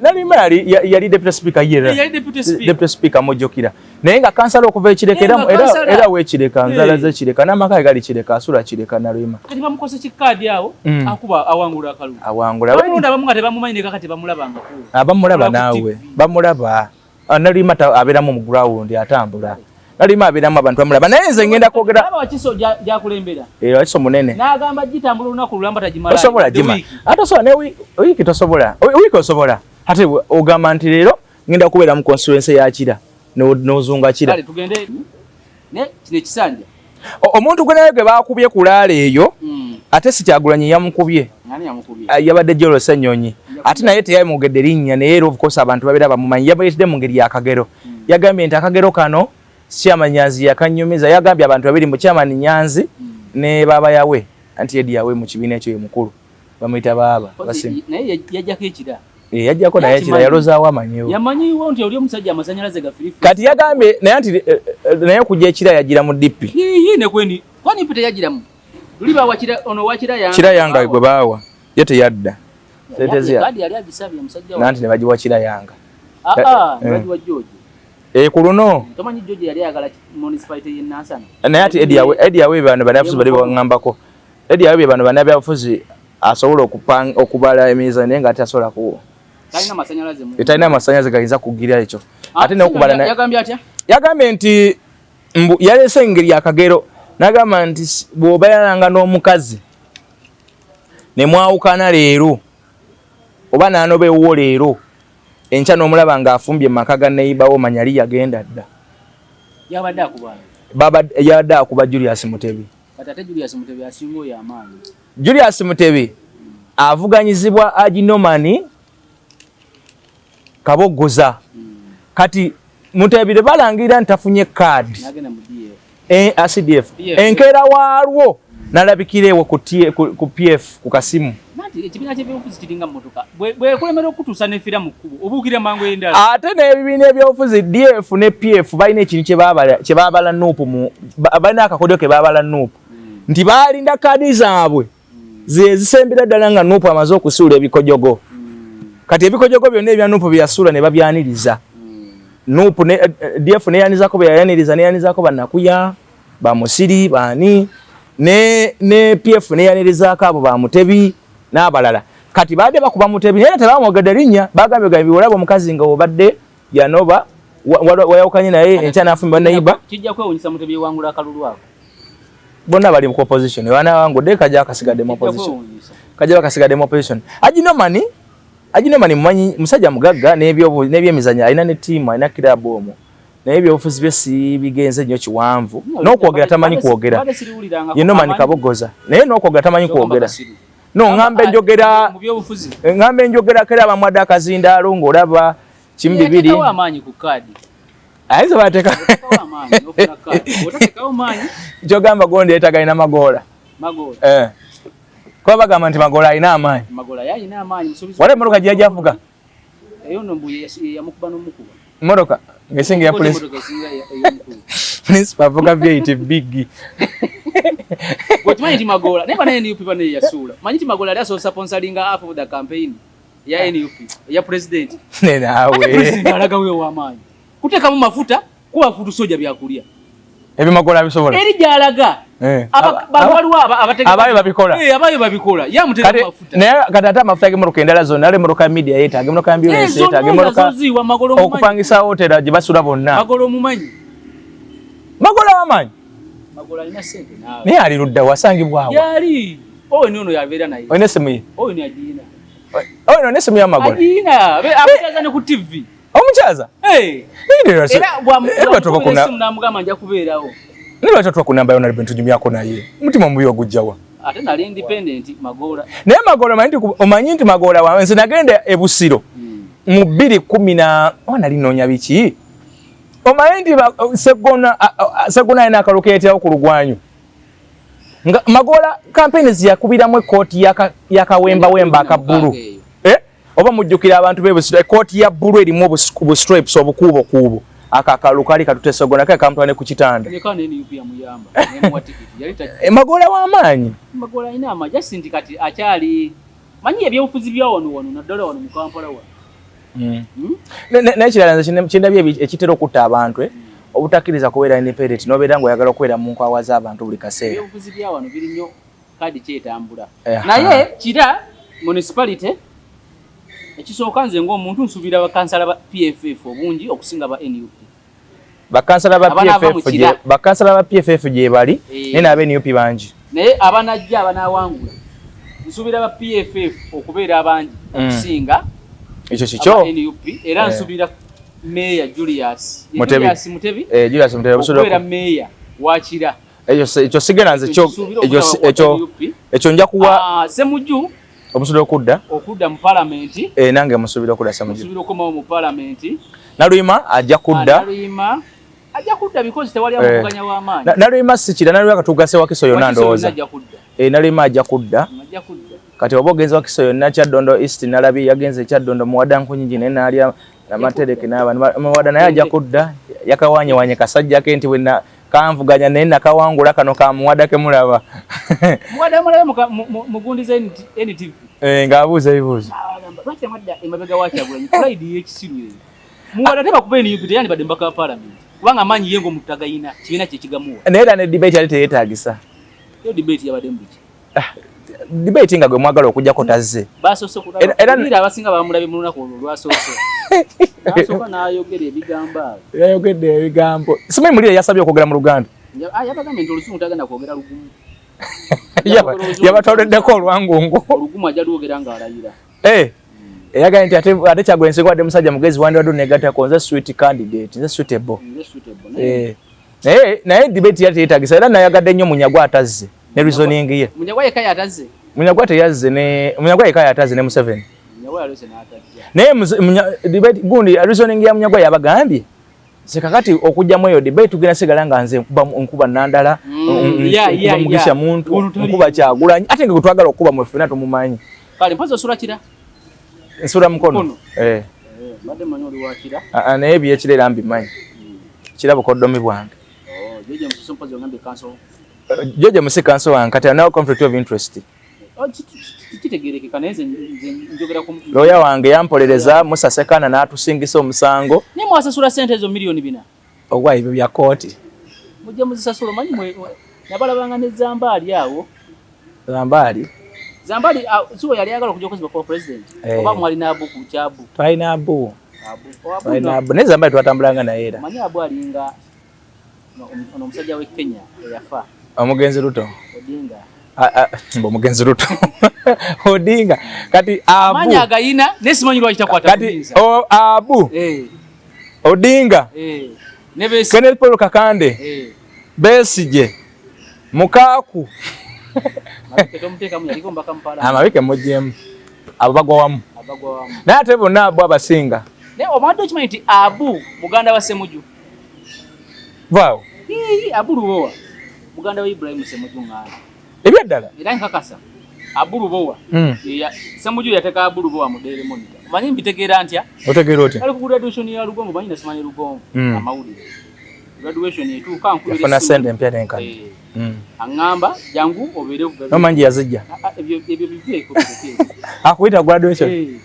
Naluyima yali deputy speaker deputy speaker Mojjokira naye nga kansala okuva ekireka era weekireka nzala z'ekireka n'amaka gali kireka asula kireka Naluyima kati bamukose kikaadi awo akuba awangula akalulu awangula abamu nga tebamumanyi ne kakati bamulabangako abamulaba naawe bamulaba Naluyima abeeramu mu ground atambula Naluyima abeeramu abantu bamulaba naye nze ngenda kwogera Wakiso gyakulembera Wakiso munene n'agamba gitambula olunaku lulamba tagimala tosobola gima ate osobola ne wiiki tosobola wiiki osobola ate ogamba nti leero ngenda kubeera mu constituency ya Kira n'ozunga Kira kale tugende ne kino ekisanja omuntu gwe naye gwe baakubye ku laala eyo ate si Kyagulanyi yamukubye yabadde Jolo Ssenyonyi ate naye teyamwogedde linnya naye of course abantu babeera bamumanyi yabayitidde mu ngeri y'akagero yagambye nti akagero kano Chairman Nyanzi yakanyumiza yagambye abantu babiri mu Chairman Nyanzi ne baba yawe anti Eddie yawe mu kibiina ekyo ye mukulu bamuyita baba basimu naye yajjako Ekira yajjako naye Ekira yalozaawo amanyiwo yamanyiwo nti oli omusajja amasanyalaze gafirifu kati yagambye naye anti naye kujja Ekira yagira mu DP ne kwani mpita yagiramu luli bawa Kira ono wa Kira yanga gwe baawa ye teyadda kadi yali agisabye omusajja nanti ne bagiwa Kira yanga bagiwa George ku luno tomanyi George yali ayagala municipality y'e Nansana naye ati Eddie yawe bano banafuzi bali bangambako Eddie yawe bano banabyafuzi asobola okubala emizano naye nga tasobola ku talina amasanyalaze gayinza kugira ekyo ate n'okubala yagambye atya yagambye nti yalese engeri akagero nagamba nti bw'obeeranga n'omukazi ne mwawukana leero oba n'anobeewo leero enkya n'omulaba ng'afumbye maka ga neighbour manya yali yagenda dda yabadde akuba Julius Mutebi. Julius Mutebi avuganyizibwa Aginomani Kabogoza kati Mutebi tebalangira ntafunye kaadi CDF enkeera waalwo nalabikireewo ku PF ku kasimu ate n'ebibiina ebyobufuzi DF ne PF balina ekintu kye baabala nuupu balina akakodyo ke baabala nuupu nti baalinda kaadi zaabwe zisembera ddala nga nuupu amaze okusuula ebikojogo kati ebikojogo byonna ebya nuupu byasuula ne babyaniriza nuupu DF neyanizako byeyaniriza neyanizako bannakuya bamusiri baani ne PF neyanirizako abo bamutebi n'abalala kati baadde bakuba Mutebi naye tebamwogedde linnya bagambye gabi olaba omukazi nga obadde yanoba wayawukanye naye enkya n'afumba neighbour kijja kwewunyisa Mutebi wangula akalulu ako bonna bali mu opposition wana wangudde kajja akasigadde mu opposition Aginomani mumanyi musajja mugagga n'ebyemizanyo alina ne ttiimu alina kirabu omwo naye ebyobufuzi bye si bigenze nnyo kiwanvu n'okwogera tamanyi kwogera ye Nomani Kabogoza naye n'okwogera tamanyi kwogera no ngambe njogera kera bamwadde akazindaalo ng'olaba kimu bibiri ayinza bateka kyogamba gondi yetagalina magoola kuba bagamba nti magoola alina amaanyi wala emmotoka gye yajavuga mmotoka ngesinga ya principal avuga byeyite bigi Gotmanyi Magola never na NUP bane yasula manyi Magola ali aso sponsoring half of the campaign ya NUP ya president nawe president alaga wewe wamanyi kuteka mu mafuta kuwa futu soja byakulya ebi Magola bisobola eri jalaga abaliwa abateka abayo babikola ya muteka mafuta naye katata mafuta ge muruka endala zonna ale muruka media yeta ge muruka ambulance yeta ge muruka okupangisa hotel je basula bonna Magolo mumanyi Magola wamanyi Magola ina sente nawe naye ali ludda wasangibwawo yali nino yabeera naye onesimu ye ni ajina onesimu ya Magola ajina abachaza ne ku TV omuchaza era bwatoka kuna namugamba nja kubeerawo niba tatwa kunamba yona bintu nyumyako naye mutima muyo gujjawa ate nali independent Magola naye Magola omanyi nti Magola wanze nagenda ebusiro mu 2010 wana linonya biki omanyi nti segona ina kaloketera ku Lugwanyu Magola campaigns yakubiramu ekoti yakawemba akabulu oba mujjukira abantu bebusiro ekoti ya bulu erimu obustripes obukubo akakalu kali katutesogona kale kamutwane ku kitanda lekane ni yupi amuyamba nemu tikiti yali Magola w'amaanyi Magola ina amaja sindikati akyali manyi ebyobufuzi bya wano naddala wano mu Kampala wa nekirala kindabye ekitera okutta abantu obutakiriza kubeera independent nobeera ng'oyagala okubeera mu nkwawa z'abantu buli kaseera ebyobufuzi bya wano biri nnyo kadi kyetambula naye kira municipality ekisooka nze ng'omuntu nsubira bakansala ba PFF obungi okusinga ba NUP bakansala ba PFF gye bali naye n'aba NUP bangi naye abanajja abanawangula nsubira ba PFF okubeera abangi okusinga ekyo kikyo NUP era nsubira Mayor Julius Mutebi okubeera Mayor wakira ekyo sigera nze ekyo nja kuwa Semujju omusubira okudda mu parliament nange musubira okudda Semujju musubira okoma mu parliament Naluyima ajja kudda because tewali amuganya w'amaanyi Naluyima sikira Naluyima katugase wakiso yonna ndowooza Naluyima ajja kudda kati oba ogenze wakiso yonna Kyaddondo East nalabi yagenze Kyaddondo muwada nkunyingi naye naalya amatereke n'abantu muwada naye ajja kudda yakawanyewanye kasajja ke nti wenna kanvuganya naye nakawangula kano kamuwada ke mulaba muwada mulaba mugundiza NTV ng'abuuza ebibuuzo lwaki amadda emabega wakyagulanye pride y'ekisiru muwada tebakuba NUP teyandi badde mbaka parliament kubanga amaanyi ye ng'omuntu tagayina kibiina kye kigamuwa naye era ne debate yali teyeetaagisa yo debate yabadde mbuki debate nga gwe mwagala okujjako tazze basoose kulaba abasinga bamulabye mu lunaku olwo lwasoose nasooka n'ayogera ebigambo yayogedde ebigambo simanyi mulire yasabye okwogera mu Luganda Yabagambe nti olusungu tagenda kwogera lugumu. Yabatwaliddeko olwangungu. Olugumu ajja lwogera nga alayira. Eyaga nti ate Kyagulanyi wadde musajja mugezi wandi wadde negattako nze sweet candidate, nze suitable. Naye debate yali teyeetagisa era nayagadde nnyo Munyagwa atazze ne reasoning ye. Munyagwa yekka atazze. Munyagwa teyazze ne Munyagwa yekka atazze ne Museveni. Munyagwa yalose n'atajja. Naye debate gundi reasoning ya Munyagwa yabagambye. Sekakati okujjamu eyo debate tugenda sigala nga nze nkuba Nandala, Mugisha muntu, nkuba Kyagulanyi ate nga twagala okuba mu ffena tumumanyi. Kale mpazo sura kira? Ensura mukono. Badde manyi oli wakira. Naye byekirera mbimanyi. Kirabo koddomi bwange. George Musi mpazo ngambe council. George Musi council wange kati ana conflict of interest. Kitegereke kaneze njogera ku lawyer wange yampolereza Musa Sekana n'atusingisa omusango. Ne mwasasula sente ezo milioni 4. Ogwa ibyo bya kooti. Mujje muzisasula manyi mwe nabalabanga ne Zambali awo. Zambali suwo yali agala okujja okuziba kwa president. Oba mwali n'abu ku kyabu. Twaina abu. Ne Zambali twatambulanga naye era. Manyi abu alinga ono omusajja we Kenya eyafa. Omugenzi Ruto. Odinga. Omugenzi Ruto. Odinga. Kati abu. Amanya agayina nesimanyi lwaki takwata kati abu. Odinga. Nebesi. Kenel Paul Kakande. Besije. Mukaku. Amabike mujjemu abagwa wamu naye ate bonna abo abasinga naye omanyi okimanyi nti abu muganda wa Ssemuju vaawo abu Lubowa muganda wa Ibrahim Ssemuju ng'ala ebyaddala era nkakasa abu Lubowa Ssemuju yateeka abu Lubowa mu Daily Monitor omanyi mbitegeera ntya otegeera otya ali ku graduation ya Lugongo manyi nasimanyi Lugongo amawulire graduation etuuka nkubira yafuna sente empya n'enkadde angamba jangu obere ku no manji yazijja ebyo bivye ko akuyita graduation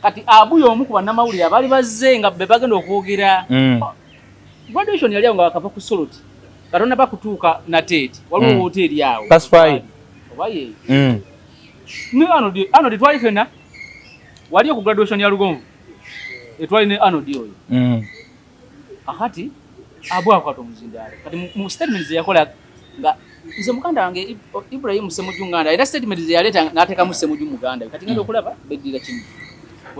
kati abu y'omu ku bannamawulire abali bazze nga be bagenda okwogera graduation yali nga bakava ku Soloti katonda bakutuuka na Tete waliwo hoteli yawo that's fine obaye ni Arnold twali fena wali ku graduation ya Lugongo etwali ne Arnold oyo akati abu akwato muzindalo kati mu statement yakola nga nze muganda wange Ibrahim Ssemuju nganda era statement yaleta n'ateka mu Ssemuju muganda kati ngendo okulaba bedira kimu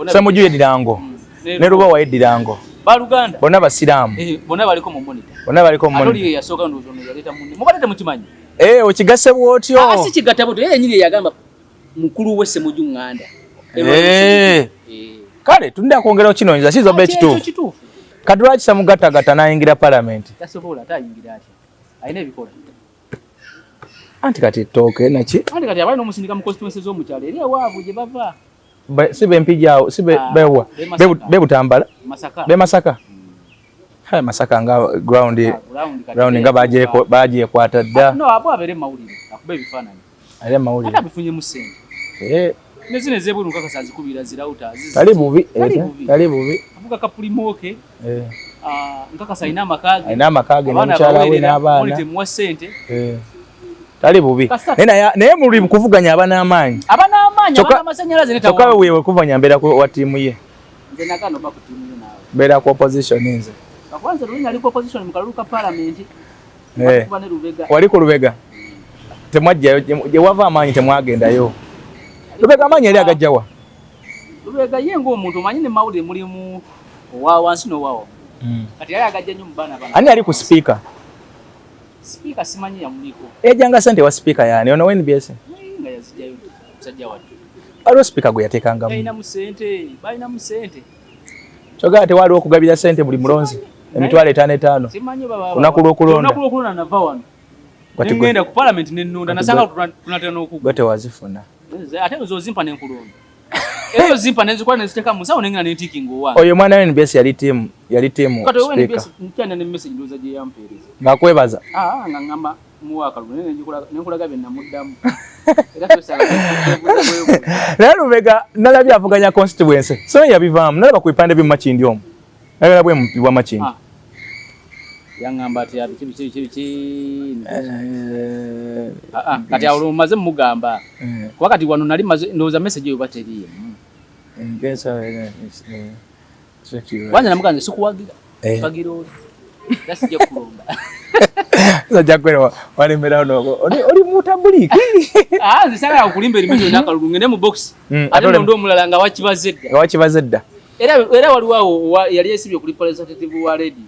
Ssemuju yedirango ne Lubowa yedirango ba Luganda bonna basiramu bonna baliko mu monitor atoli yasooka ndozo ne yaleta munne mubalete mukimanyi okigase bwotyo asi kigatta bwotyo yeye nyine yagamba mukulu we Ssemuju nganda kale tunda kwongera okinonyeza kizo be kituufu kadwa kisa mugattagatta n'ayingira parliament tasobola atayingira ati ayina ebikola anti kati toke naki anti kati abali n'omusindika mu constituency z'omukyalo eri awaavu gye bava si bempijaawo si bewa bebutambala Masaka hai Masaka nga ground nga bagyekwata dda no abo abere mawulire akuba ebifaananyi ale mawulire abifunye mu ssente nezine zebulu nkakasa zikubira zirauta kali bubi avuga kapulimoke nkakasa ina amakage n'omukyala we n'abaana olite muwa ssente tali bubi naye muli kuvuganya abanaamaanyi amasanyalaze kyokka wewe kuvanya mbeera wa ttiimu ye nze nakano ba ku ttiimu ye naawe mbeera ku opposition nze kakwanza luli nali ku opposition mu kalulu ka parliament kuba ne Lubega wali ku Lubega temwajjayo gye wava amaanyi temwagendayo Lubega amaanyi yali agajjawa Lubega ye ng'omuntu omanyi ne mawulire mulimu owa wansi n'owawo kati yali agajja nnyo mu baana ani ali ku speaker simanyi yamuliko ejjanga ssente wa speaker yani ono NBS nga yazijjayo musajja wattu waliwo speaker gwe yateekangamu balina mu ssente kyogera tewaliwo okugabira ssente buli mulonzi emitwalo 5 olunaku lw'okulonda nava wano ngenda ku parliament nenunda nasanga tunatera n'okugwa gwe tewazifuna ate zozimpa nenkulonda ezo zimpa nezikola neziteeka mu nsawo nengena nentiikinga owange oyo mwana wa NBS yali tiimu speaker nkyana ne message ndoza gye yampeereza ngakwebaza nga ngamba muwaka lunene nenkulaga bye namuddamu naye Lubega nalabye avuganya constituency so yabivaamu nalaba ku bipande by'Makindi omwo nalaba bwe mupibwa Makindi yangamba ati kati awo mumaze mugamba kuba kati wano nali maze ndowooza message eyo bateriimu wanza namuganze sikuwagira bagira oli gasijja kulonda Sajja kwera walemera ono. Oli mutabuliki. Nzisala okulimba erimito nakalulu ngende mu box. Ate ndo omulala nga wakibazedda. Wakibazedda. Era waliwo yali esibye kuli representative wa radio.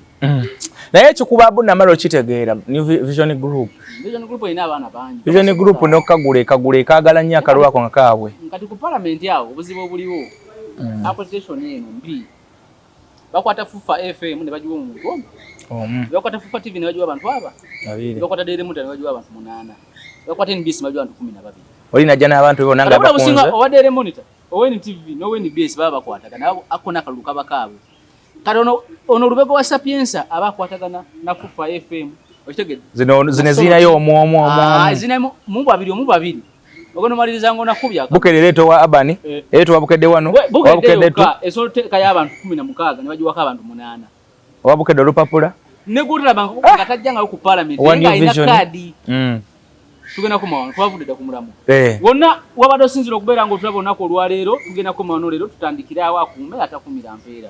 Naye kikuba Abunamala okitegeera New Vision Group. Vision Group ina abaana bangi. Vision Group no kagule kaagala nnyo akalulu ako nga kaabwe. Kati ku parliament yawo obuzibu obuliwo. Application eno mbi. Bakwata Fufa FM ne bajiwa omuntu omu. Bakwata Fufa TV ne bajiwa abantu aba. Bakwata Daily Monitor ne bajiwa abantu 8. Bakwata NBS ne bajiwa abantu 12. Oli najja n'abantu bonna nga bakunze. Owa Daily Monitor, Owen TV, no NBS baba bakwatagana akona kalulu kabakaabwe. Kati ono Lubega wa Sapienza abakwatagana na Fufa FM. Okitegedde? Zinayo omwomo. Zina mu babiri. Ogono maliriza ngo nakubya. Bukede leto wa Abani, leto wa Bukede wano. Bukede tu. Esote kaya abantu 16 ne bajiwa ka abantu 8. Wa Bukede olupapula. Ne gutula bango ngatajjanga ku parliament nga ina kadi. Tugenda kumawana twavudde ku mulamu. Wonna wabadde osinzira okubeera ngo tulaba onako olwaleero tugenda kumawana leero tutandikira awo akuume atakumira mpeera.